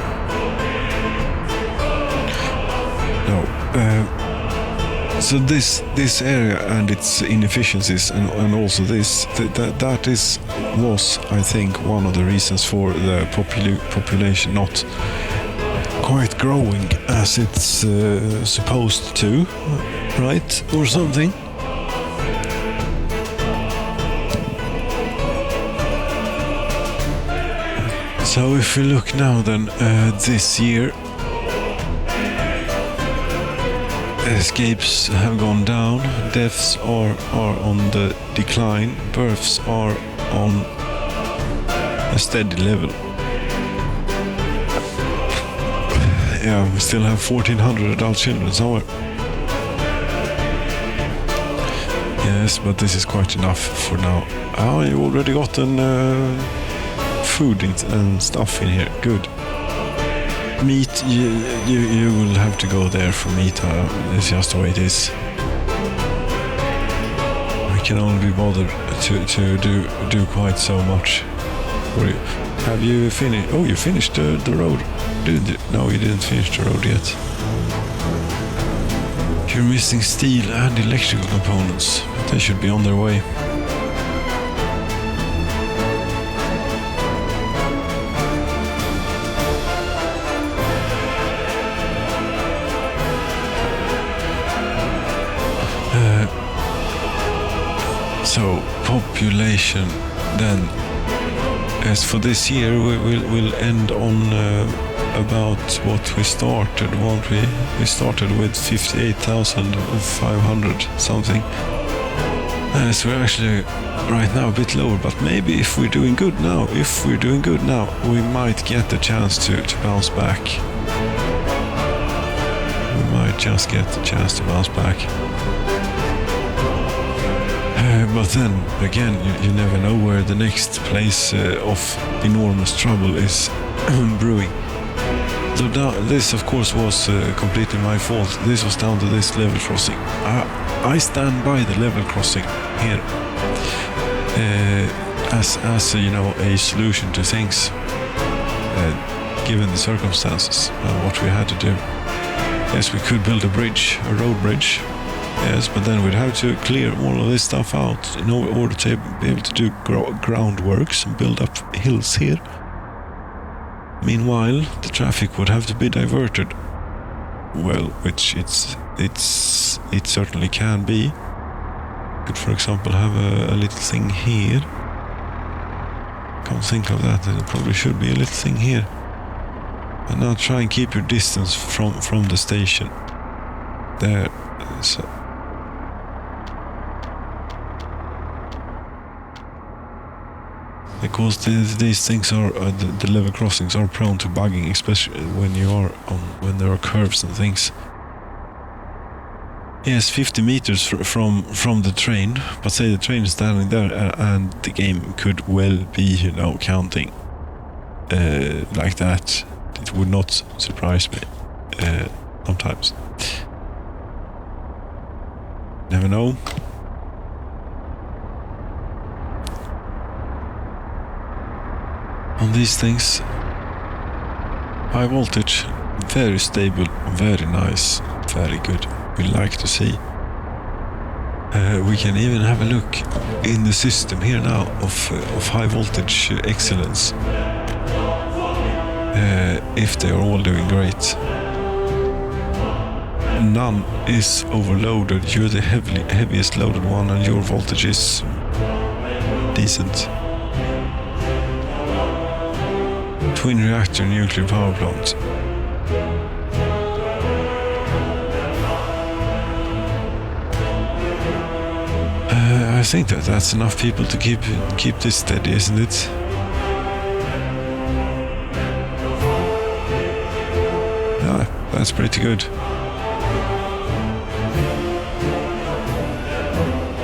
So this area and its inefficiencies and also that was I think one of the reasons for the population not quite growing as it's supposed to, right, or something. So if we look now then this year, escapes have gone down, deaths are on the decline, births are on a steady level. Yeah, we still have 1,400 adult children somewhere. Yes, but this is quite enough for now. Oh, you already gotten food and stuff in here. Good. Meat, you will have to go there for meat. It's just the way it is. I can only be bothered to do quite so much for you. Have you finished? Oh, you finished the road, didn't you? No, you didn't finish the road yet. You're missing steel and electrical components. They should be on their way. So population then, as for this year, we'll end on about what we started, won't we? We started with 58,500 something. So we're actually right now a bit lower, but maybe if we're doing good now, we might get the chance to bounce back. We might just get the chance to bounce back. But then again, you never know where the next place of enormous trouble is brewing. So this, of course, was completely my fault. This was down to this level crossing. I stand by the level crossing here as a solution to things, given the circumstances and what we had to do. Yes, we could build a bridge, a road bridge. Yes, but then we'd have to clear all of this stuff out in order to be able to do groundworks and build up hills here. Meanwhile, the traffic would have to be diverted. Well, which it certainly can be. Could, for example, have a little thing here. Come think of that, there probably should be a little thing here. And now try and keep your distance from the station. There. So. Because these things are the level crossings are prone to bugging, especially when there are curves and things. Yes, 50 meters from the train, but say the train is standing there and the game could well be, counting like that. It would not surprise me sometimes. Never know. On these things, high voltage, very stable, very nice, very good. We like to see. We can even have a look in the system here now of high voltage excellence. If they are all doing great. None is overloaded. You're the heaviest loaded one, and your voltage is decent. Twin reactor nuclear power plant. I think that's enough people to keep this steady, isn't it? Yeah, that's pretty good.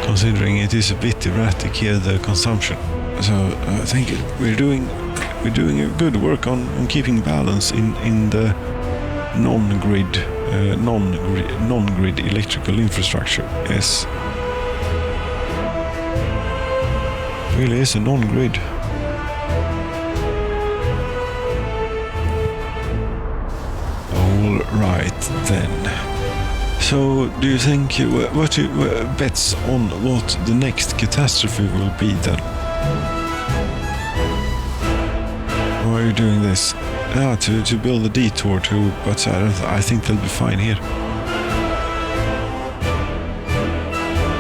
Considering it is a bit erratic here, the consumption. So I think we're doing a good work on keeping balance in the non-grid electrical infrastructure. Yes, really is a non-grid. All right then. So, do you think what bets on what the next catastrophe will be then? Why are you doing this? To build a detour too, but I think they'll be fine here.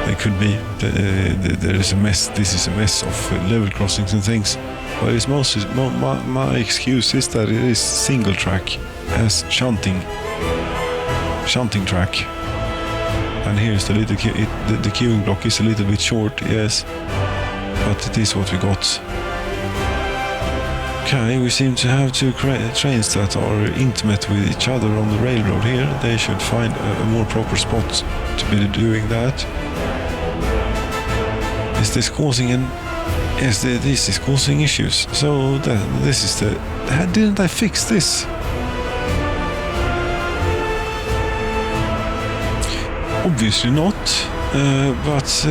They could be. There is a mess. This is a mess of level crossings and things. But it's mostly my excuse is that it is single track as shunting track. And here's the little the queuing block is a little bit short, yes, but it is what we got. Okay, we seem to have two trains that are intimate with each other on the railroad here. They should find a more proper spot to be doing that. Is this causing yes, this is causing issues. So this is didn't I fix this? Obviously not, but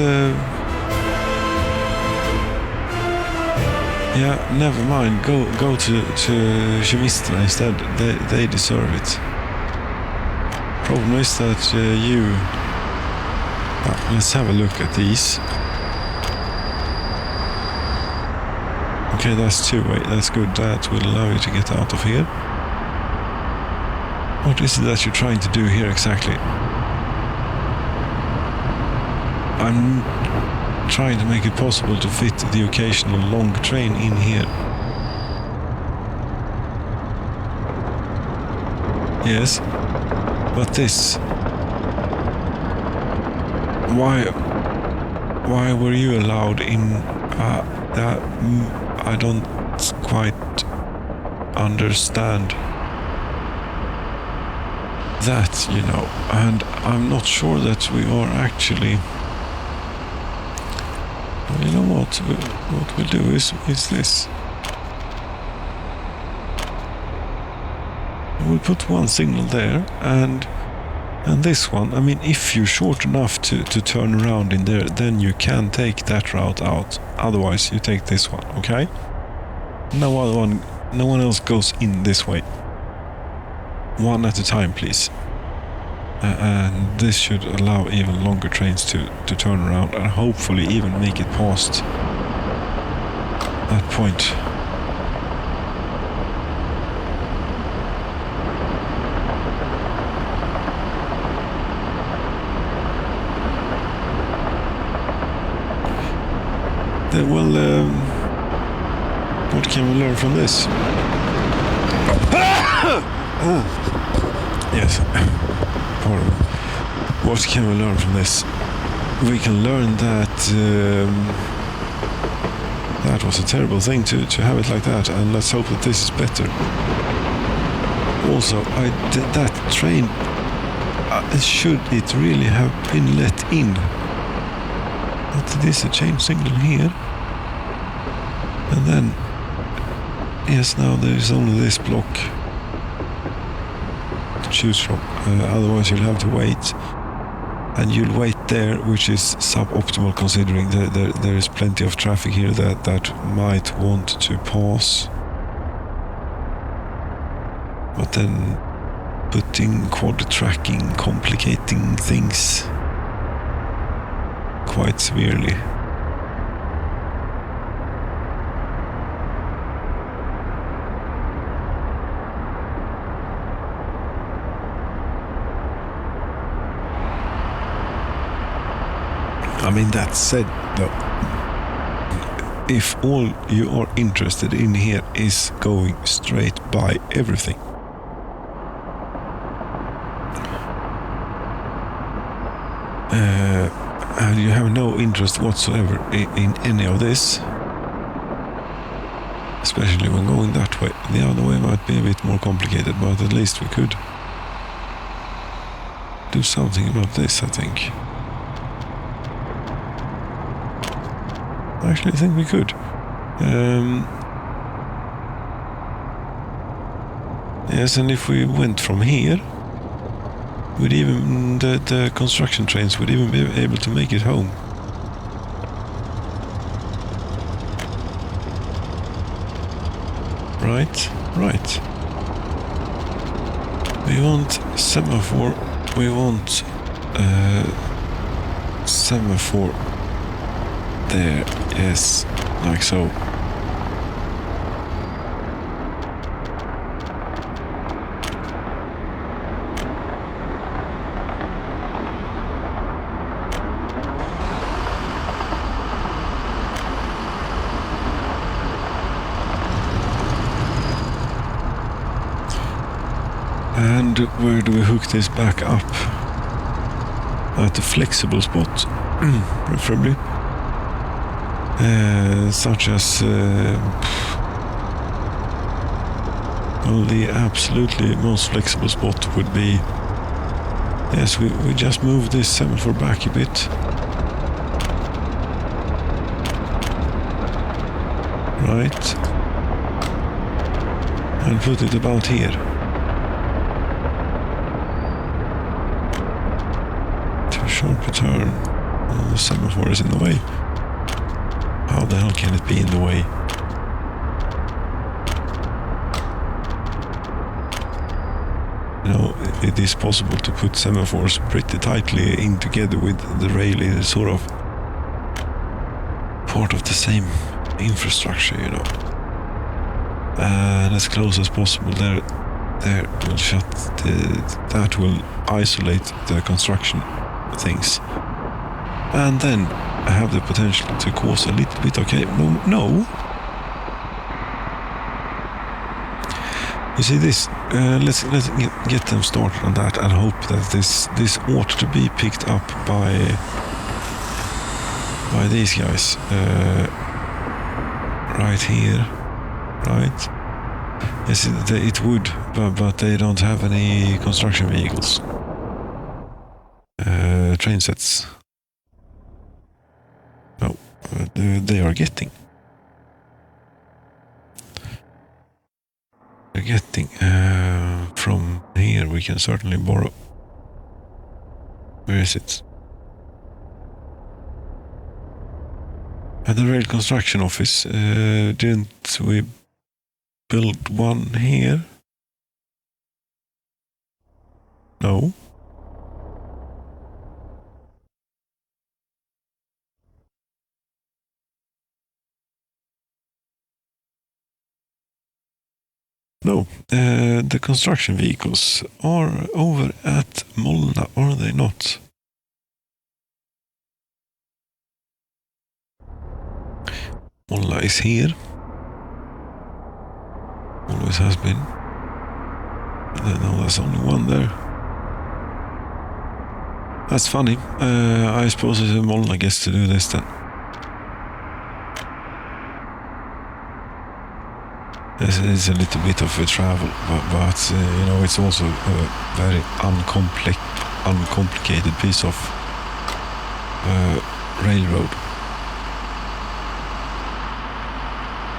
yeah, never mind. Go to Chemisterna instead. They deserve it. Problem is that let's have a look at these. Okay, that's two-way. That's good. That will allow you to get out of here. What is it that you're trying to do here exactly? I'm trying to make it possible to fit the occasional long train in here. Yes, but this... Why were you allowed in that? I don't quite understand that, you know, and I'm not sure that we are actually... You know what we'll do is this. We'll put one signal there and this one. I mean, if you're short enough to turn around in there, then you can take that route out. Otherwise, you take this one, okay? No one else goes in this way. One at a time, please. And this should allow even longer trains to turn around and hopefully even make it past that point. Well, what can we learn from this? Yes. What can we learn from this? We can learn that that was a terrible thing to have it like that, and let's hope that this is better. Also, that train, should it really have been let in? But it is a change signal here. And then, yes, now there is only this block to choose from. Otherwise you'll have to wait, and you'll wait there, which is suboptimal considering there is plenty of traffic here that might want to pass. But then putting quad tracking, complicating things quite severely. I mean, that said, though, if all you are interested in here is going straight by everything, and you have no interest whatsoever in any of this, especially when going that way. The other way might be a bit more complicated, but at least we could do something about this, I think. Actually, I think we could. Yes, and if we went from here, would even the construction trains would even be able to make it home. Right. We want semaphore. We want semaphore there, yes, like so. And where do we hook this back up? At a flexible spot, preferably. Such as well, the absolutely most flexible spot would be, yes, we just move this semaphore back a bit. Right. And put it about here. Sharp turn. Oh, the semaphore is in the way. How the hell can it be in the way? You know, it is possible to put semaphores pretty tightly in together with the rail. It is sort of part of the same infrastructure, you know. And as close as possible there will shut that will isolate the construction things, and then have the potential to cause a little bit. Okay, no. You see this? Let's get them started on that and hope that this ought to be picked up by these guys right here, right? Yes, it would, but they don't have any construction vehicles. Train sets. No, they are getting. They're getting from here. We can certainly borrow. Where is it? At the rail construction office. Didn't we build one here? No. No, the construction vehicles are over at Molna, are they not? Molna is here. Always has been. No, there's only one there. That's funny. I suppose Molna gets to do this then. This is a little bit of a travel, but you know, it's also a very uncomplicated piece of railroad.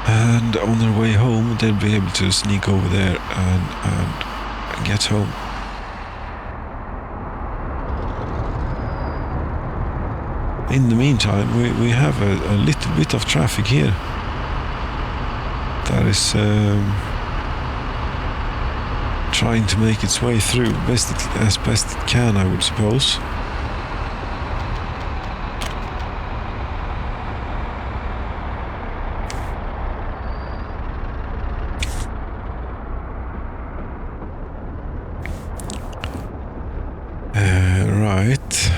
And on their way home, they'll be able to sneak over there and get home. In the meantime, we have a little bit of traffic here. That is trying to make its way through as best it can, I would suppose. Right.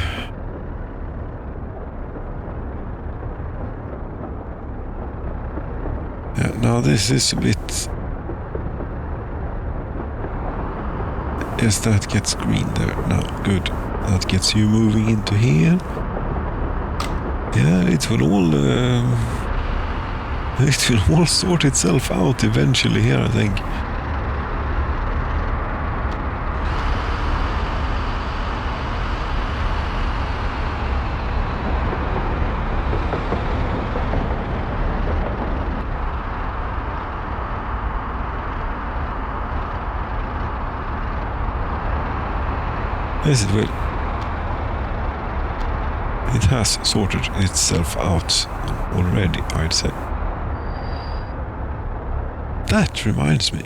Yeah, now this is a bit... Yes, that gets green there. Now, good. That gets you moving into here. Yeah, it will all sort itself out eventually here, I think. Yes, it will. It has sorted itself out already, I'd say. That reminds me.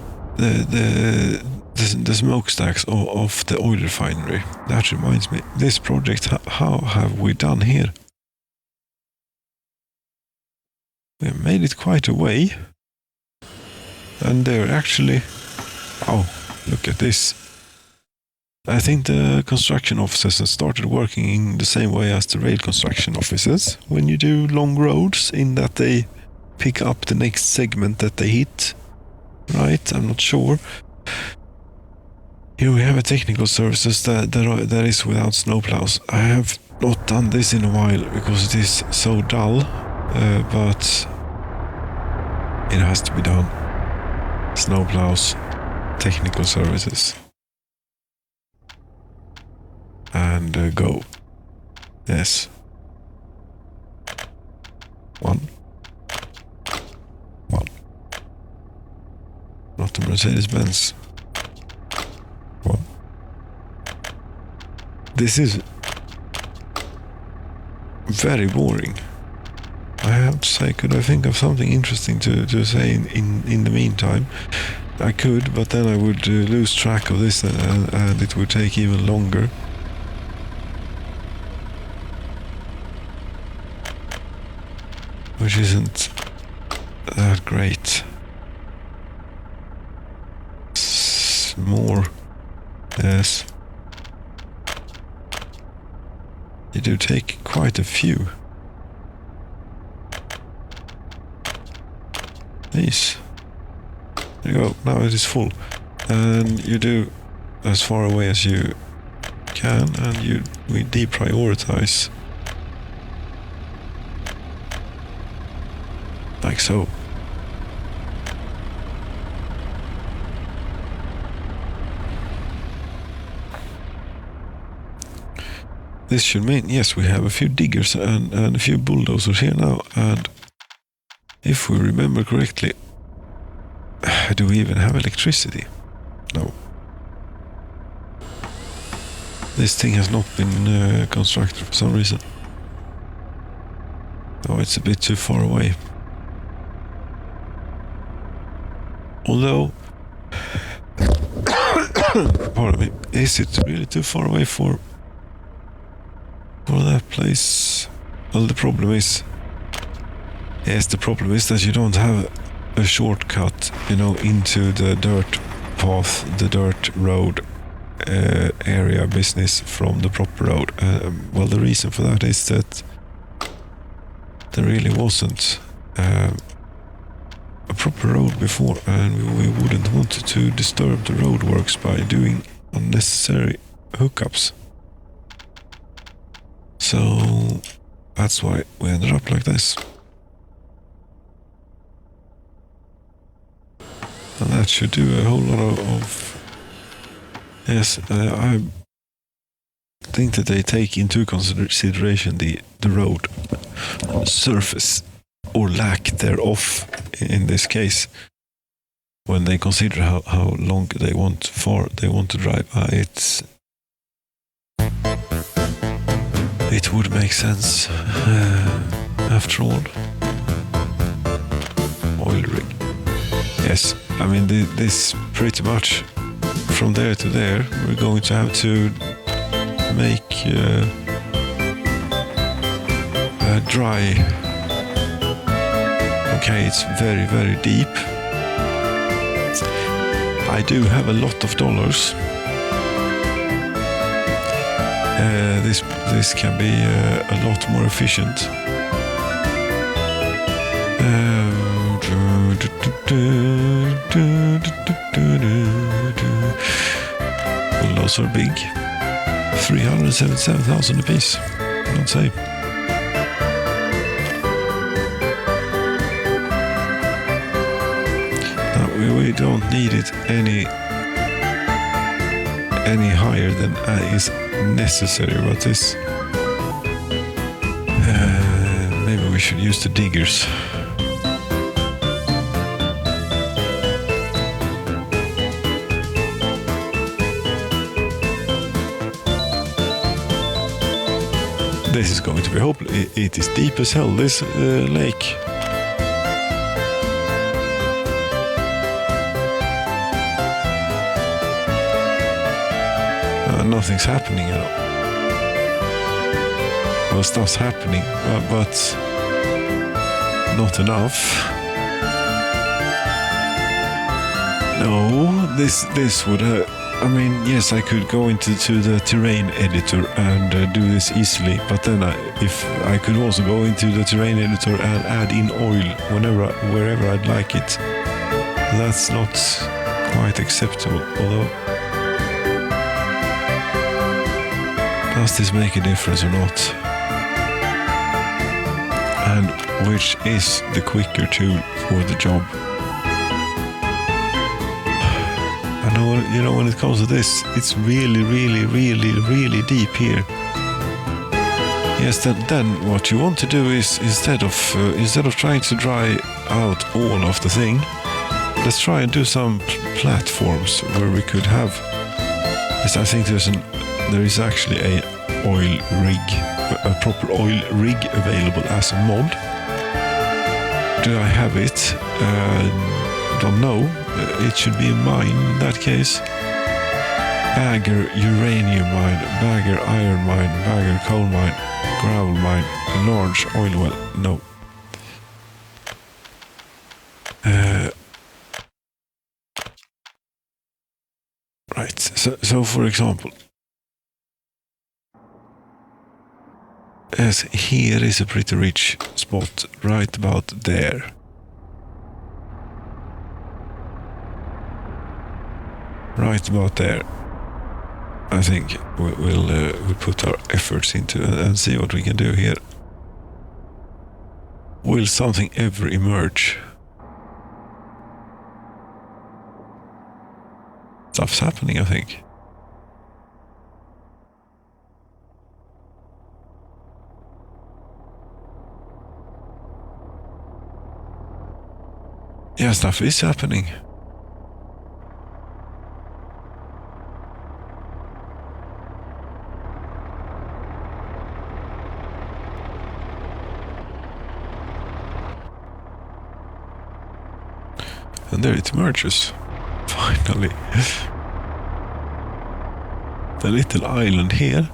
the smokestacks of the oil refinery. That reminds me, this project, how have we done here? We have made it quite a way. And they're actually... Oh, look at this. I think the construction offices have started working in the same way as the rail construction offices. When you do long roads, in that they pick up the next segment that they hit. Right? I'm not sure. Here we have a technical services that is without snowplows. I have not done this in a while because it is so dull, but it has to be done. Snowplows, technical services, and go. Yes. 1. Not the Mercedes-Benz. 1. This is very boring. I have to say, could I think of something interesting to say in the meantime? I could, but then I would lose track of this and it would take even longer. Which isn't that great. More. Yes. You do take quite a few. These. There you go, now it is full. And you do as far away as you can, and we deprioritize. Like so. This should mean, yes, we have a few diggers and a few bulldozers here now, and if we remember correctly, do we even have electricity? No. This thing has not been constructed for some reason. Oh, it's a bit too far away. Although, pardon me, is it really too far away for that place? Well, the problem is that you don't have a shortcut, into the dirt path, the dirt road area business from the proper road. Well, the reason for that is that there really wasn't a proper road before, and we wouldn't want to disturb the roadworks by doing unnecessary hookups. So that's why we ended up like this. And that should do a whole lot of yes, I think that they take into consideration the road surface or lack thereof in this case when they consider how long far they want to drive. It would make sense after all. Oil rig. Yes, I mean this pretty much from there to there we're going to have to make dry. Okay, it's very, very deep. I do have a lot of dollars. This can be a lot more efficient. Well, those are big. 377,000 apiece, I'd say. We don't need it any higher than is necessary, but this maybe we should use the diggers. This is going to be hopeful. It is deep as hell, this lake. and nothing's happening, Well, stuff's happening, but not enough. No, this would. Yes, I could go into the terrain editor and do this easily, but then if I could also go into the terrain editor and add in oil wherever I'd like it. That's not quite acceptable, although. Does this make a difference or not? And which is the quicker tool for the job? I know, when it comes to this, it's really, really, really, really deep here. Yes, then what you want to do is instead of trying to dry out all of the thing, let's try and do some platforms where we could have. Yes, I think there is actually a proper oil rig available as a mod. Do I have it? Don't know. It should be a mine in that case. Bagger uranium mine, bagger iron mine, bagger coal mine, gravel mine, large oil well. No. Right. So for example, as here is a pretty rich spot right about there. Right about there. I think we'll put our efforts into and see what we can do here. Will something ever emerge? Stuff's happening, I think. Yeah, stuff is happening. And there it emerges. Finally. The little island here.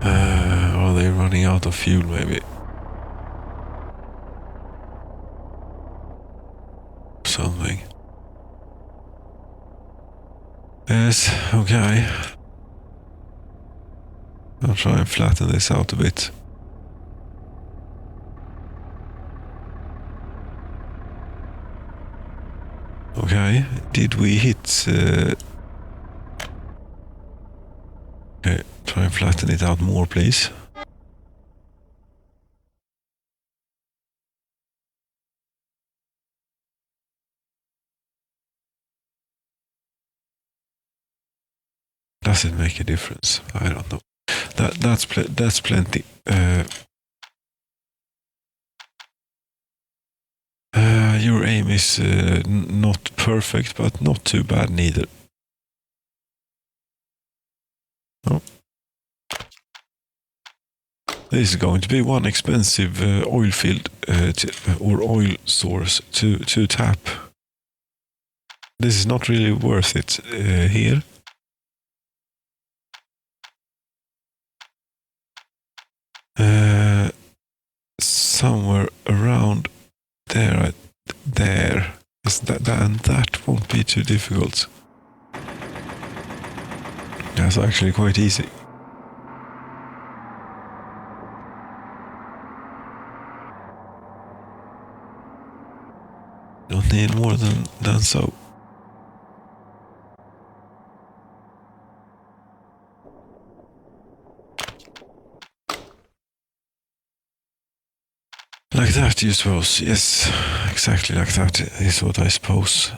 Are they running out of fuel maybe? Something. Yes, okay. I'll try and flatten this out a bit. Okay, did we hit... Okay, try and flatten it out more, please. Does it make a difference? I don't know. That's plenty. Your aim is not perfect, but not too bad neither. Oh. This is going to be one expensive oil field or oil source to tap. This is not really worth it here. Somewhere around there. Is that won't be too difficult. That's actually quite easy. Don't need more than so. Like that, you suppose? Yes, exactly like that is what I suppose.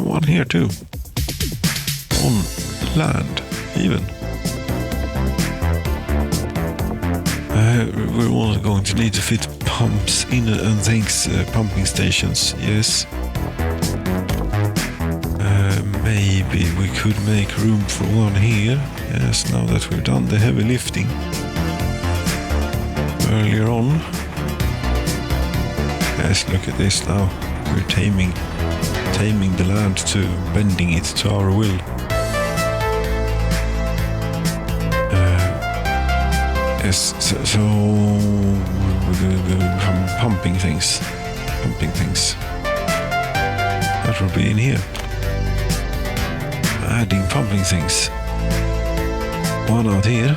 One here too. On land, even. We're also going to need to fit pumps in and things, pumping stations, yes. Maybe we could make room for one here. Yes, now that we've done the heavy lifting earlier on. Yes, look at this now. We're taming the land to bending it to our will. Yes, so we're pumping things. That will be in here. Adding pumping things. One out here.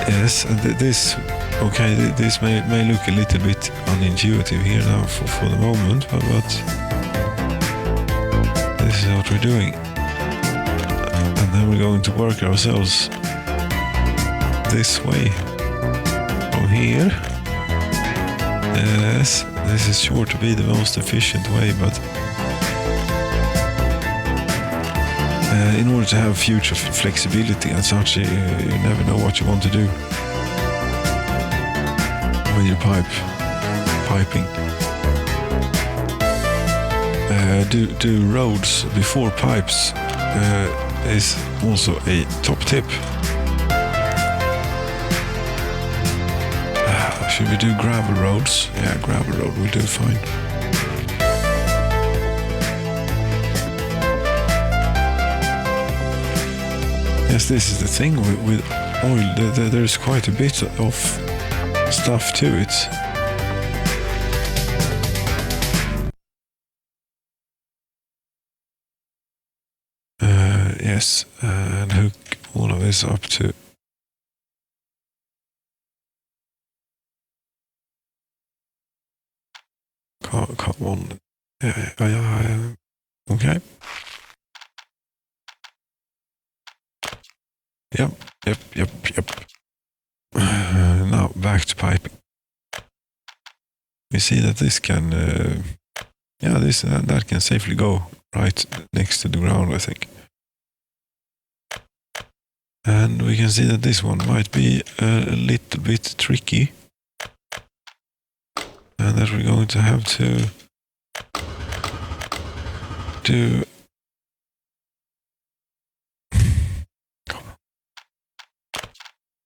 Yes, and this, okay, this may look a little bit unintuitive here now for the moment, but this is what we're doing. And then we're going to work ourselves this way from here. Yes, this is sure to be the most efficient way, but in order to have future flexibility and such, you never know what you want to do with your piping. Do roads before pipes is also a top tip. Should we do gravel roads? Yeah, gravel road will do fine. Yes, this is the thing with oil. There's quite a bit of stuff to it. Yes, and hook all of this up to come on. Okay. Yep. Now back to piping. We see that this can, that can safely go right next to the ground, I think. And we can see that this one might be a little bit tricky. And that we're going to have to do.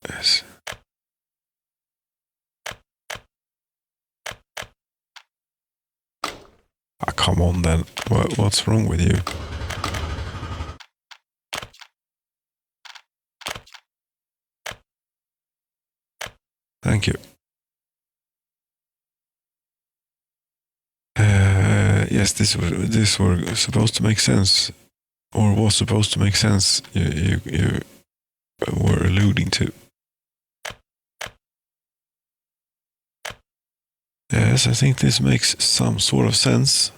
Yes. Come on then. What's wrong with you? Thank you. Yes, this were supposed to make sense, or was supposed to make sense. You were alluding to. Yes, I think this makes some sort of sense.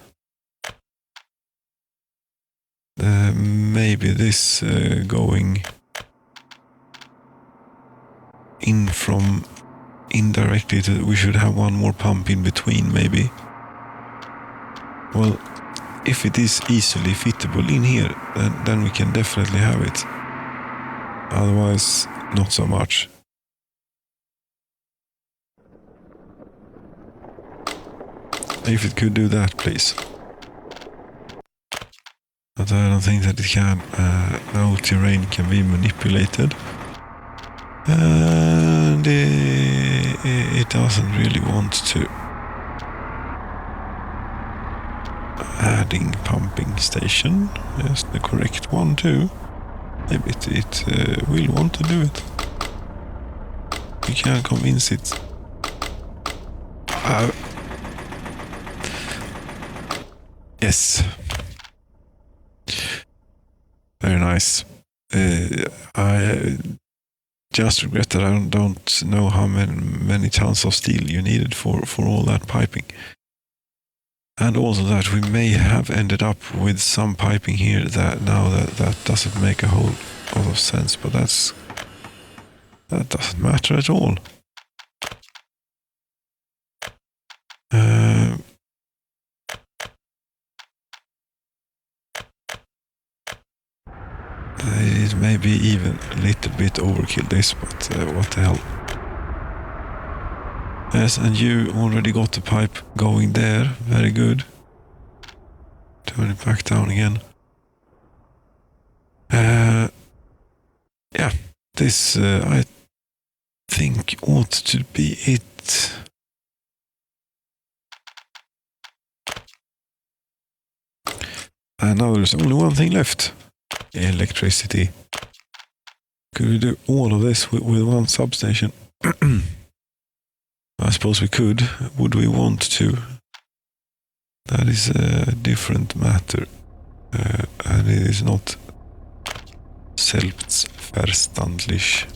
Maybe this going in from indirectly to, we should have one more pump in between, maybe. Well, if it is easily fittable in here, then we can definitely have it. Otherwise, not so much. If it could do that, please. But I don't think that it can. No terrain can be manipulated. And it doesn't really want to. Adding pumping station. Yes, the correct one too. Maybe it will want to do it. We can convince it. Yes. Very nice. I just regret that I don't know how many tons of steel you needed for all that piping. And also that we may have ended up with some piping here that now that doesn't make a whole lot of sense, but that doesn't matter at all. It may be even a little bit overkill this, but what the hell. Yes, and you already got the pipe going there. Very good. Turn it back down again. Yeah, this I think ought to be it. And now there's only one thing left. Electricity. Could we do all of this with one substation? I suppose we could. Would we want to? That is a different matter. And it is not selbstverständlich.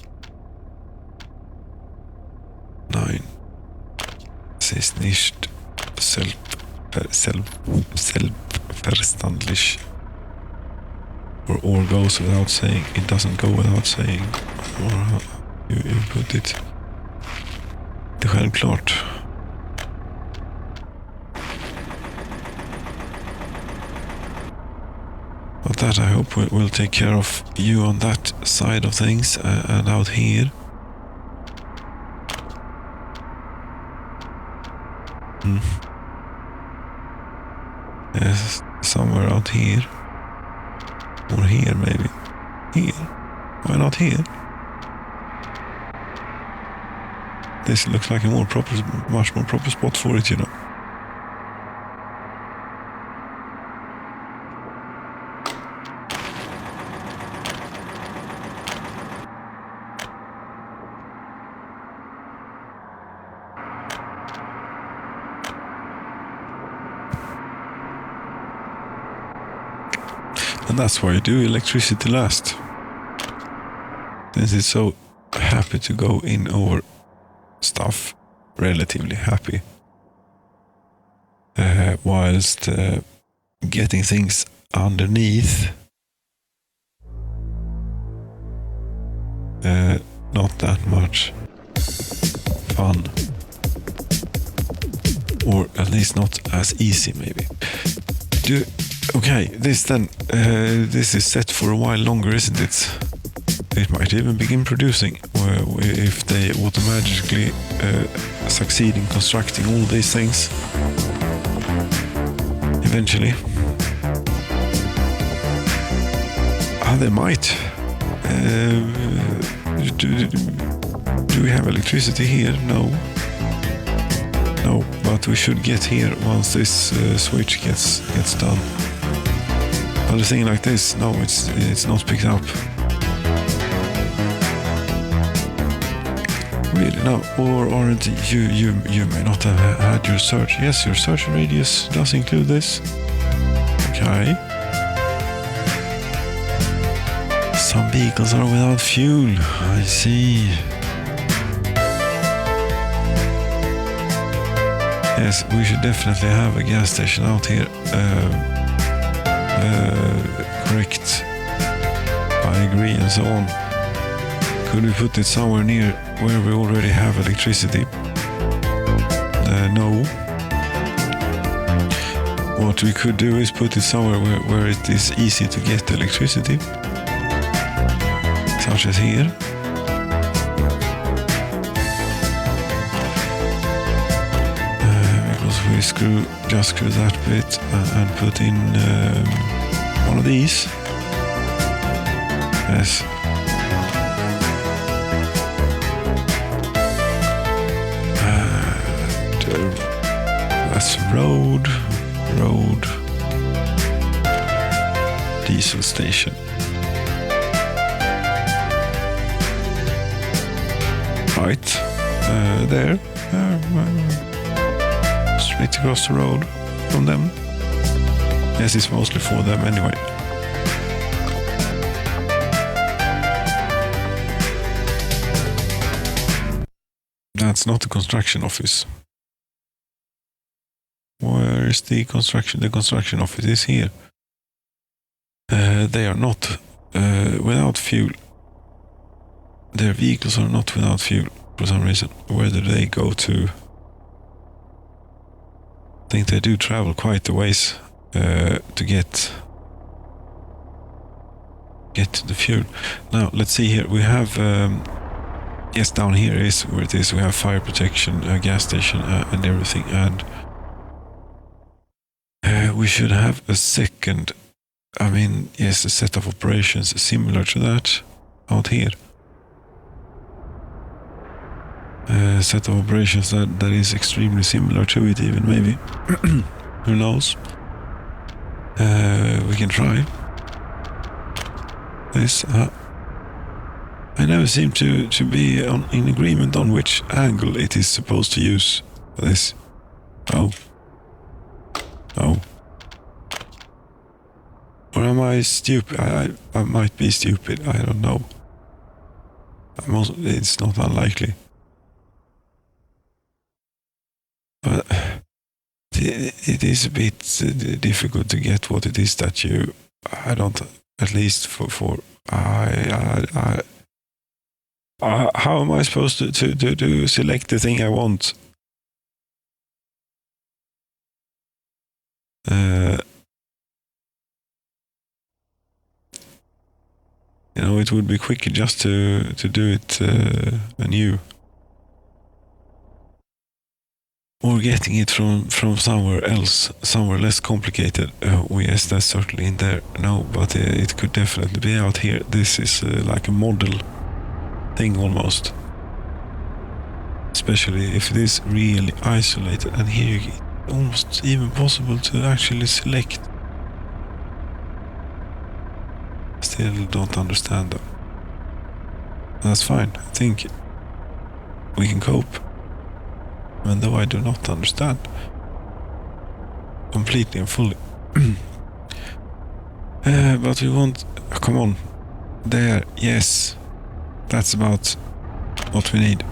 9. Es ist nicht selbstverständlich. Or all goes without saying. It doesn't go without saying. Or how you put it. Det är självklart. But that I hope will take care of you on that side of things and out here. Yes, somewhere out here. Or here maybe. Here? Why not here? This looks like a much more proper spot for it, you know. And that's why you do electricity last. Since it's so happy to go in over stuff, relatively happy. Whilst getting things underneath, not that much fun. Or at least not as easy, maybe. Okay, this is set for a while longer, isn't it? It might even begin producing if they automatically succeed in constructing all these things. Eventually. They might. Do we have electricity here? No. No, but we should get here once this switch gets done. But a thing like this, no, it's not picked up. Really, no, or aren't you may not have had your search. Yes, your search radius does include this. Okay. Some vehicles are without fuel. I see. Yes, we should definitely have a gas station out here. Correct. I agree and so on. Could we put it somewhere near where we already have electricity? No. What we could do is put it somewhere where it is easy to get electricity. Such as here. We just screw that bit and put in one of these. Yes. That's road, diesel station. Right, there. Straight across the road from them. Yes, it's mostly for them anyway. That's not the construction office. Where is the construction? The construction office is here. They are not without fuel. Their vehicles are not without fuel for some reason. Where do they go to? I think they do travel quite a ways to get the fuel. Now let's see here. We have yes, down here is where it is. We have fire protection, gas station, and everything, and we should have a second. I mean, yes, a set of operations similar to that out here. A set of operations that is extremely similar to it, even maybe. Who knows? We can try this. I never seem to be in agreement on which angle it is supposed to use for this. Oh. Or am I stupid? I might be stupid. I don't know. It's not unlikely. But it is a bit difficult to get what it is that you. I don't. At least for how am I supposed to select the thing I want? It would be quicker just to do it anew. Or getting it from somewhere else, somewhere less complicated. Yes, that's certainly in there. No, but it could definitely be out here. This is like a model thing almost. Especially if it is really isolated. And here it's almost even possible to actually select. Still don't understand though. That's fine. I think we can cope. Even though I do not understand completely and fully. But we want... come on. There, yes. That's about what we need.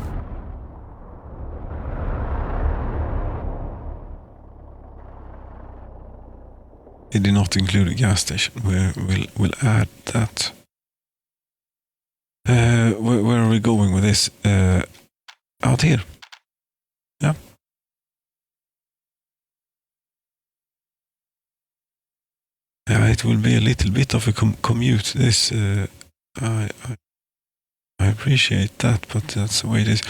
It did not include a gas station. We'll add that. Where are we going with this? Out here. Yeah. Yeah, it will be a little bit of a commute. This I appreciate that, but that's the way it is.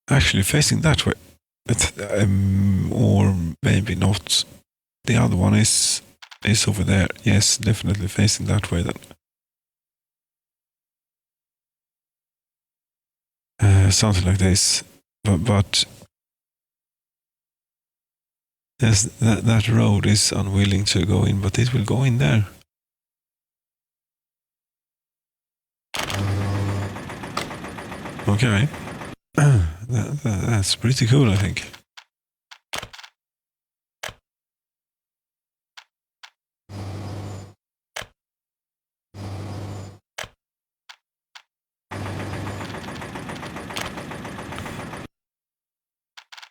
Actually, facing that way, or maybe not. The other one is over there. Yes, definitely facing that way then. Something like this, but yes, that road is unwilling to go in, but it will go in there. Okay, that's pretty cool, I think.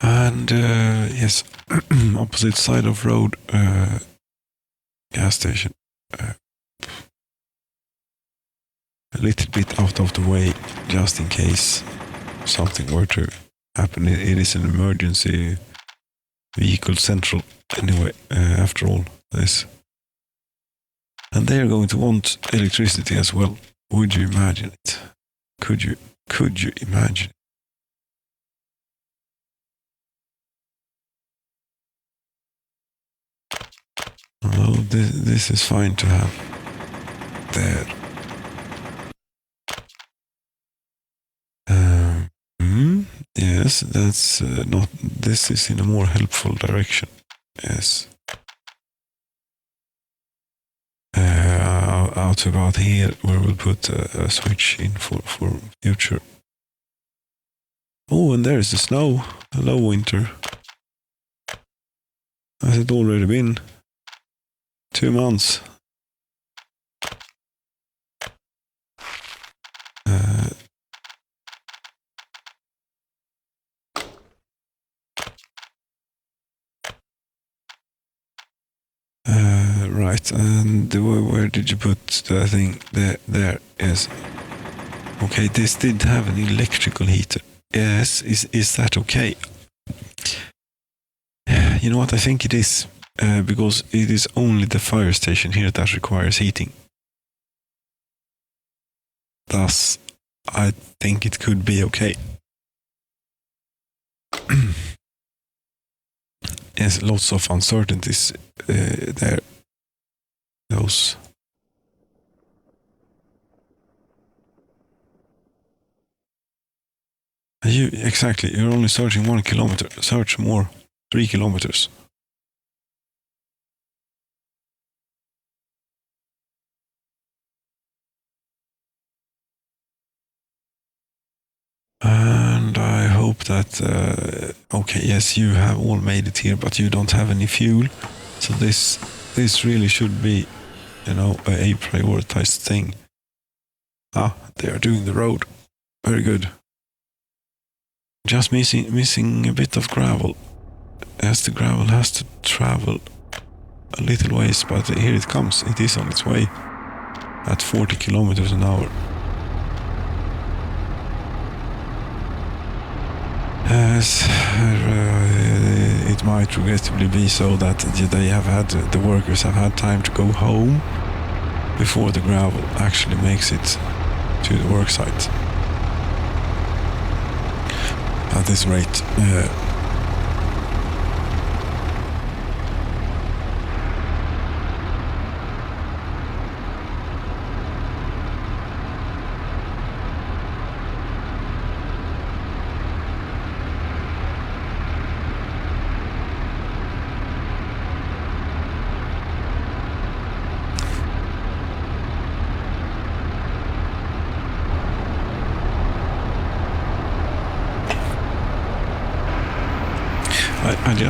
And yes, opposite side of road, gas station. A little bit out of the way, just in case something were to happen. It is an emergency vehicle central, anyway, after all this. And they are going to want electricity as well. Would you imagine it? Could you imagine? Well, this is fine to have there. Yes, that's not. This is in a more helpful direction. Yes. Out about here, where we'll put a switch in for future. Oh, and there's the snow. Hello, winter. Has it already been 2 months? Right, and where did you put the thing? There, yes. Okay, this did have an electrical heater. Yes, is that okay? You know what, I think it is. Because it is only the fire station here that requires heating. Thus, I think it could be okay. Yes, lots of uncertainties there. Those. Exactly. You're only searching 1 kilometer. Search more. 3 kilometers. And I hope that, okay, yes, you have all made it here, but you don't have any fuel. So this really should be, a prioritized thing. They are doing the road. Very good. Just missing a bit of gravel. As the gravel has to travel a little ways, but here it comes. It is on its way at 40 kilometers an hour. Yes, it might regrettably be so that the workers have had time to go home before the gravel actually makes it to the work site. At this rate,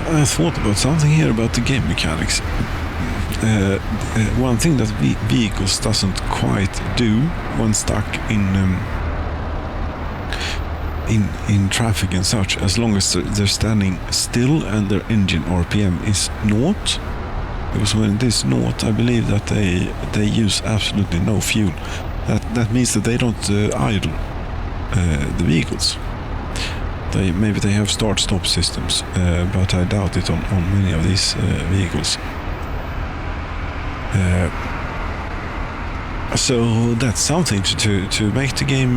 I thought about something here about the game mechanics. One thing that vehicles doesn't quite do when stuck in traffic and such, as long as they're standing still and their engine RPM is naught. Because when it is naught, I believe that they use absolutely no fuel. That means that they don't idle the vehicles. Maybe they have start-stop systems, but I doubt it on many of these vehicles. So that's something to make the game.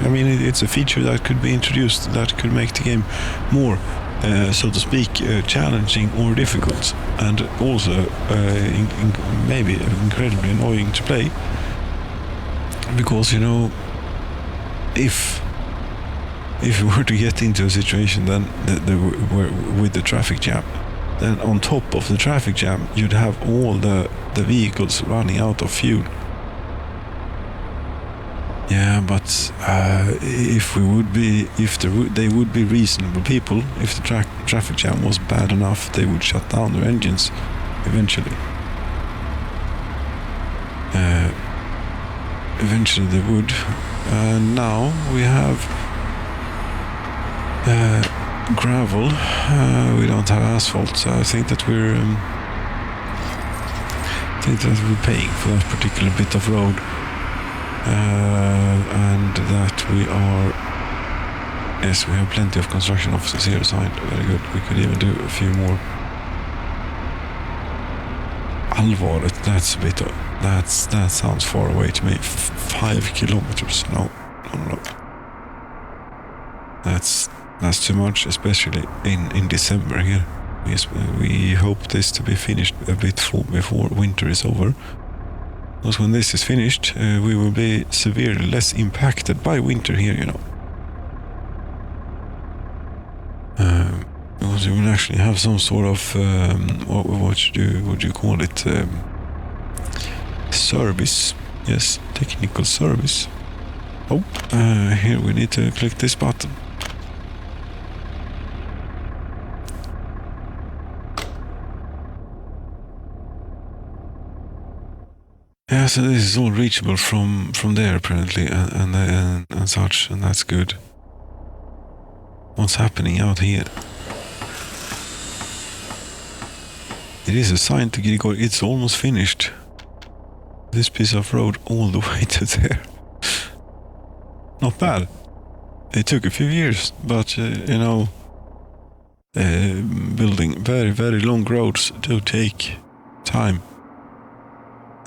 I mean, it's a feature that could be introduced that could make the game more, so to speak, challenging or difficult, and also maybe incredibly annoying to play. Because, if we were to get into a situation then with the traffic jam, then on top of the traffic jam, you'd have all the vehicles running out of fuel. Yeah, but if they would be reasonable people, if the traffic jam was bad enough, they would shut down their engines eventually. Eventually they would. Now we have gravel. We don't have asphalt, so I think that we're paying for that particular bit of road, and that we have plenty of construction officers here assigned. Very good. We could even do a few more. Alvaret, that's a bit. That sounds far away to me. 5 kilometers. No. That's too much, especially in December here. We hope this to be finished a bit before winter is over. Because when this is finished, we will be severely less impacted by winter here, Because we will actually have some sort of what would you call it? Service. Yes, technical service. Oh, here we need to click this button. Yeah, so this is all reachable from there apparently, and such, and that's good. What's happening out here? It is assigned to Grigor. It's almost finished. This piece of road all the way to there. Not bad. It took a few years, but building very, very long roads do take time.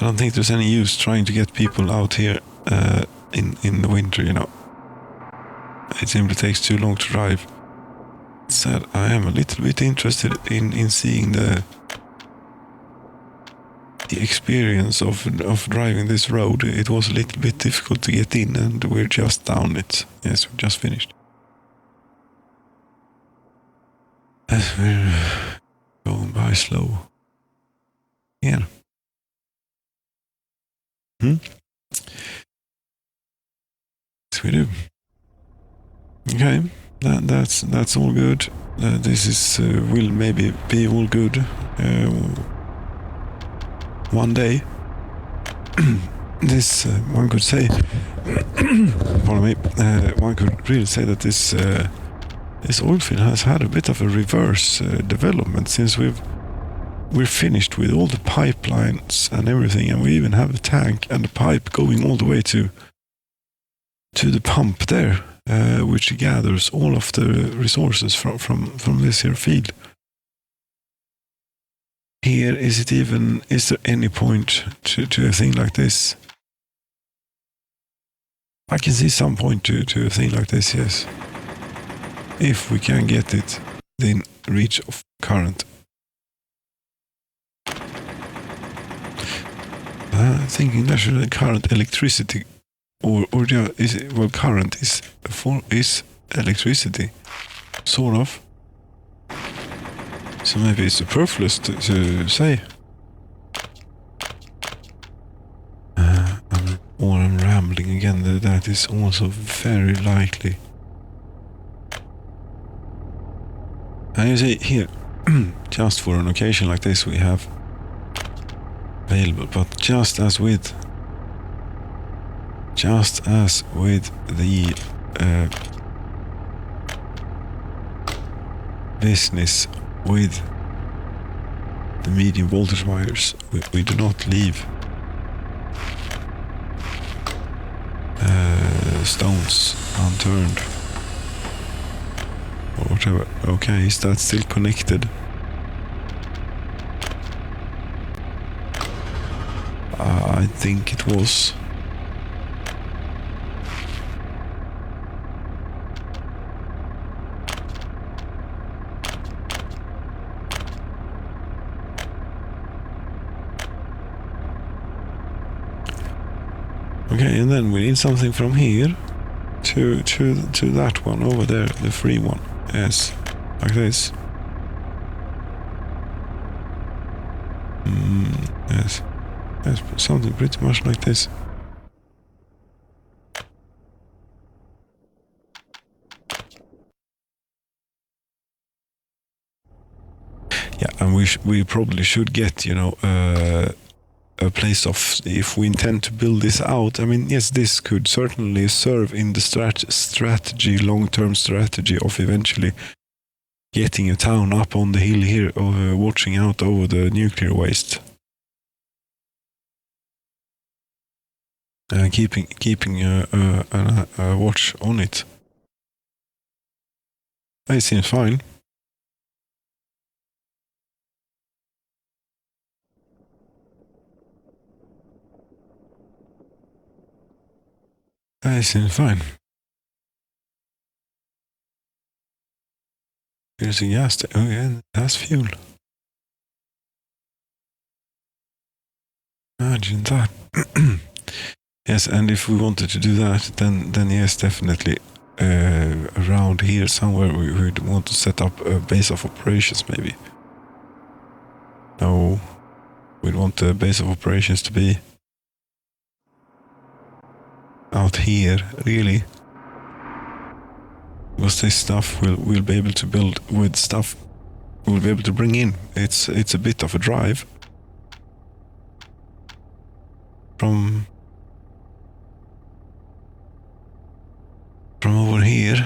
I don't think there's any use trying to get people out here in the winter, you know. It simply takes too long to drive. Said I am a little bit interested in seeing the experience of driving this road. It was a little bit difficult to get in, and we're just down it. Yes, we just finished. As we're going by slow. Yeah. Yes, we do. Okay, that's all good. This is will maybe be all good one day. This one could say. Pardon me. One could really say that this oil field has had a bit of a reverse development since we're finished with all the pipelines and everything, and we even have a tank and a pipe going all the way to the pump there, which gathers all of the resources from this here field. Here, is there any point to a thing like this? I can see some point to a thing like this, yes. If we can get it within reach of current. Thinking that should current electricity, or is it, well, current is electricity, sort of. So maybe it's superfluous to say. I'm rambling again. That is also very likely. And you see here, just for an occasion like this, we have available. But just as with the business with the medium voltage wires, we do not leave stones unturned or whatever. Okay, is that still connected? I think it was. Okay, and then we need something from here to that one over there, the free one. Yes, like this. Yes. Yes, something pretty much like this. Yeah, and we probably should get, you know, a place of, if we intend to build this out. I mean, yes, this could certainly serve in the strategy, long-term strategy of eventually getting a town up on the hill here, watching out over the nuclear waste. Keeping a watch on it. It seems fine. It seems fine. Here's a gas. Oh yeah, that's fuel. Imagine that. Yes, and if we wanted to do that, then yes, definitely around here somewhere we would want to set up a base of operations, maybe. No, we'd want the base of operations to be out here, really. Because this stuff we'll be able to build with stuff we'll be able to bring in. It's a bit of a drive from over here,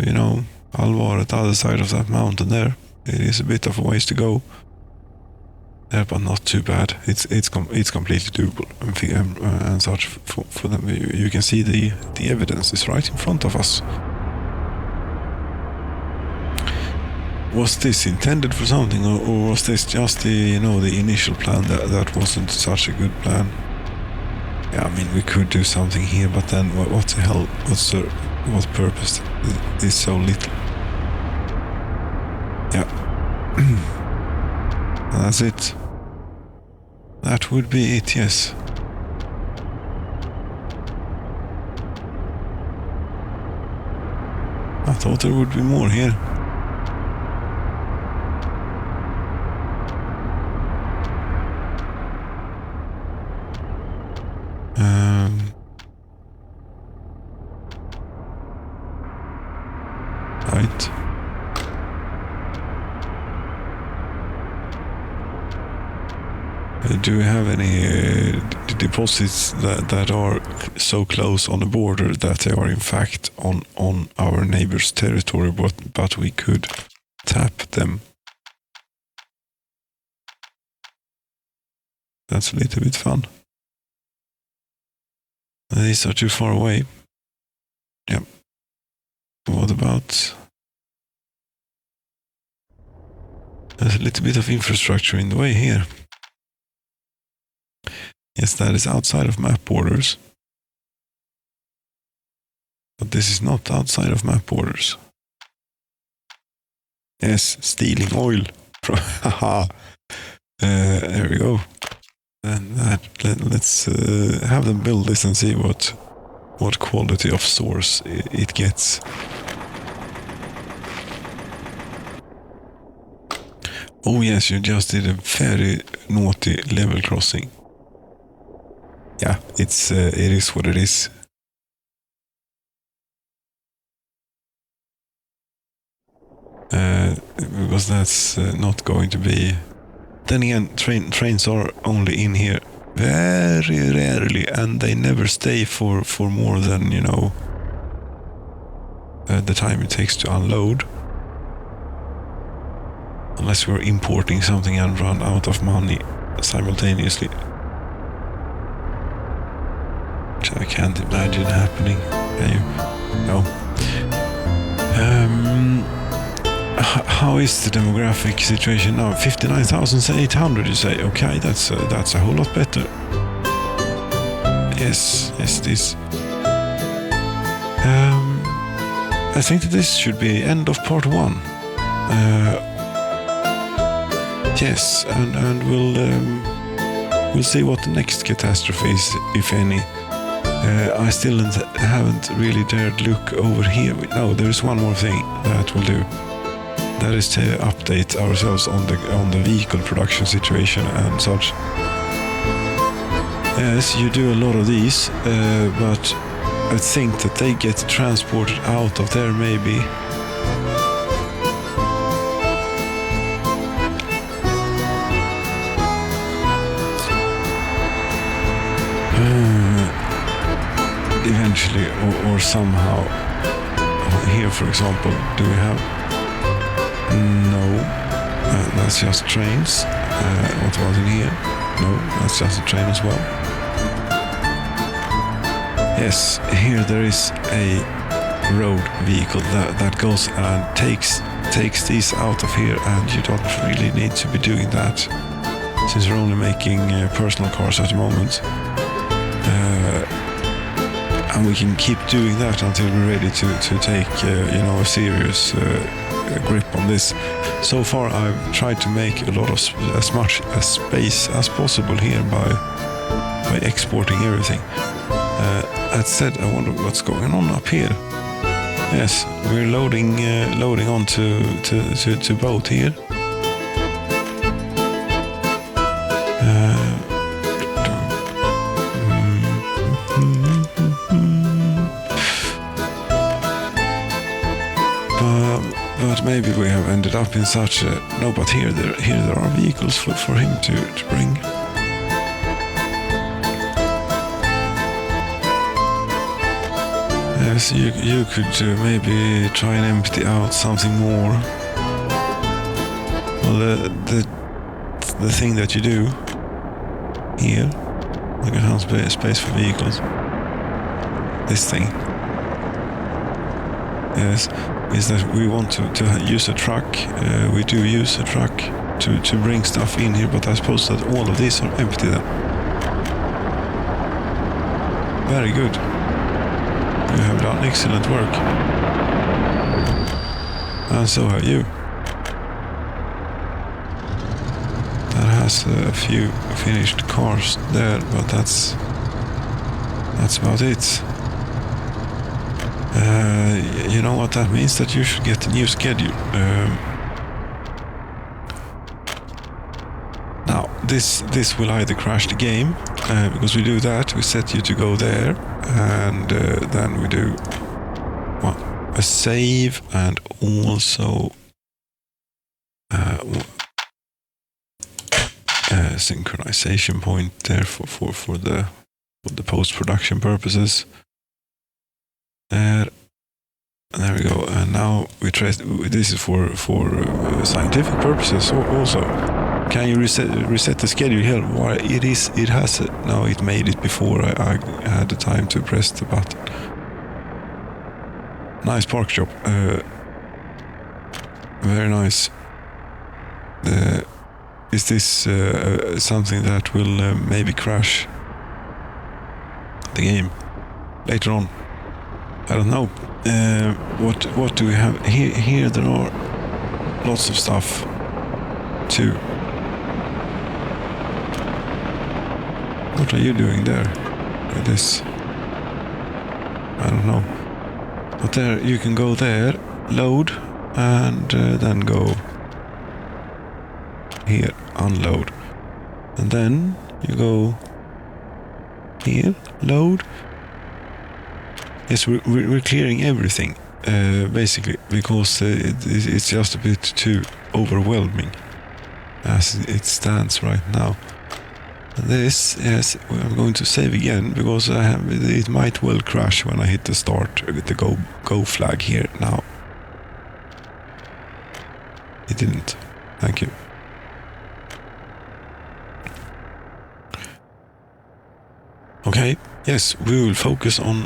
you know, Alvar at the other side of that mountain there. It is a bit of a ways to go there, but not too bad. It's completely doable and such for them. You can see the evidence is right in front of us. Was this intended for something, or was this just the the initial plan that wasn't such a good plan? Yeah, I mean, we could do something here, but then what the hell? What purpose is so little? Yeah, that's it. That would be it. Yes. I thought there would be more here. Right. Do we have any deposits that are so close on the border that they are in fact on our neighbor's territory, but we could tap them? That's a little bit fun. These are too far away. Yeah. What about... There's a little bit of infrastructure in the way here. Yes, that is outside of map borders. But this is not outside of map borders. Yes, stealing oil. Haha. There we go. And let's have them build this and see what quality of source it gets. Oh yes, you just did a very naughty level crossing. Yeah, it is what it is. Because that's not going to be... Then again, trains are only in here very rarely, and they never stay for more than, the time it takes to unload. Unless we're importing something and run out of money simultaneously. Which I can't imagine happening. No. How is the demographic situation now? 59,800, you say? Okay, that's a whole lot better. Yes, it is. I think that this should be end of part 1. Yes, and we'll see what the next catastrophe is, if any. I still haven't really dared look over here. No, there is one more thing that will do. That is to update ourselves on the vehicle production situation and such. Yes, you do a lot of these, but I think that they get transported out of there maybe. Eventually, or somehow. Here, for example, do we have... No, that's just trains. What about in here? No, that's just a train as well. Yes, here there is a road vehicle that goes and takes these out of here, and you don't really need to be doing that since we're only making personal cars at the moment. And we can keep doing that until we're ready to take a serious grip on this. So far I've tried to make a lot of as much space as possible here by exporting everything. That said, I wonder what's going on up here. Yes, we're loading onto to boat here. But maybe we have ended up in such a... No, but here there are vehicles for him to bring. Yes, you could maybe try and empty out something more. Well, the thing that you do here, like a house space for vehicles. This thing. Yes. is that we want to use a truck. We do use a truck to bring stuff in here, but I suppose that all of these are empty then. Very good. You have done excellent work. And so have you. That has a few finished cars there, but that's about it. You know what that means? That you should get a new schedule. Now, this will either crash the game, because we do that, we set you to go there, and then we do a save, and also synchronization point there for the post-production purposes. There we go. And now we try. This is for scientific purposes also. Can you reset the schedule here? Why it has it now? It made it before I had the time to press the button. Nice park job. Very nice. Is this something that will maybe crash the game later on? I don't know. What do we have here? Here there are lots of stuff too. What are you doing there with this? I don't know. But there, you can go there, load, and then go here, unload. And then you go here, load. Yes, we're clearing everything, basically, because it's just a bit too overwhelming as it stands right now. This, yes, I'm going to save again, because it might well crash when I hit the start, the go flag here now. It didn't. Thank you. Okay. Yes, we will focus on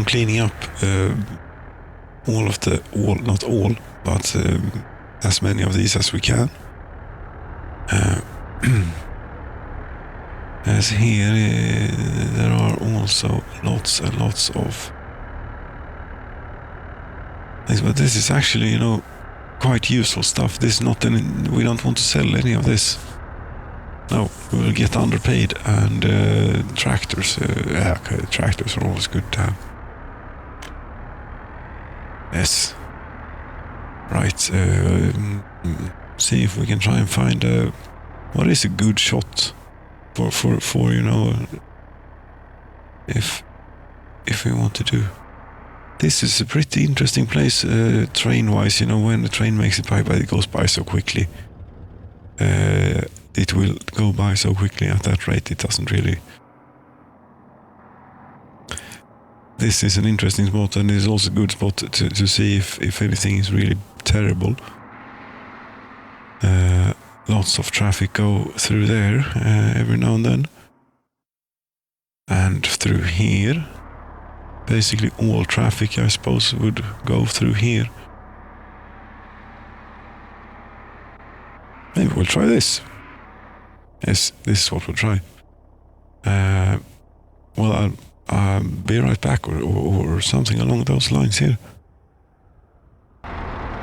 cleaning up not all, but as many of these as we can. As here, there are also lots and lots of things, but this is actually, quite useful stuff. This is not we don't want to sell any of this. No, we will get underpaid, and tractors. Tractors are always good to have. Yes. Right. See if we can try and find what is a good shot for if we want to do. This is a pretty interesting place, train-wise. When the train makes it by, but it goes by so quickly. It will go by so quickly at that rate, it doesn't really. This is an interesting spot, and it is also a good spot to see if anything is really terrible. Lots of traffic go through there every now and then. And through here. Basically all traffic, I suppose, would go through here. Maybe we'll try this. Yes, this is what we'll try. Well, I'll be right back, or something along those lines here.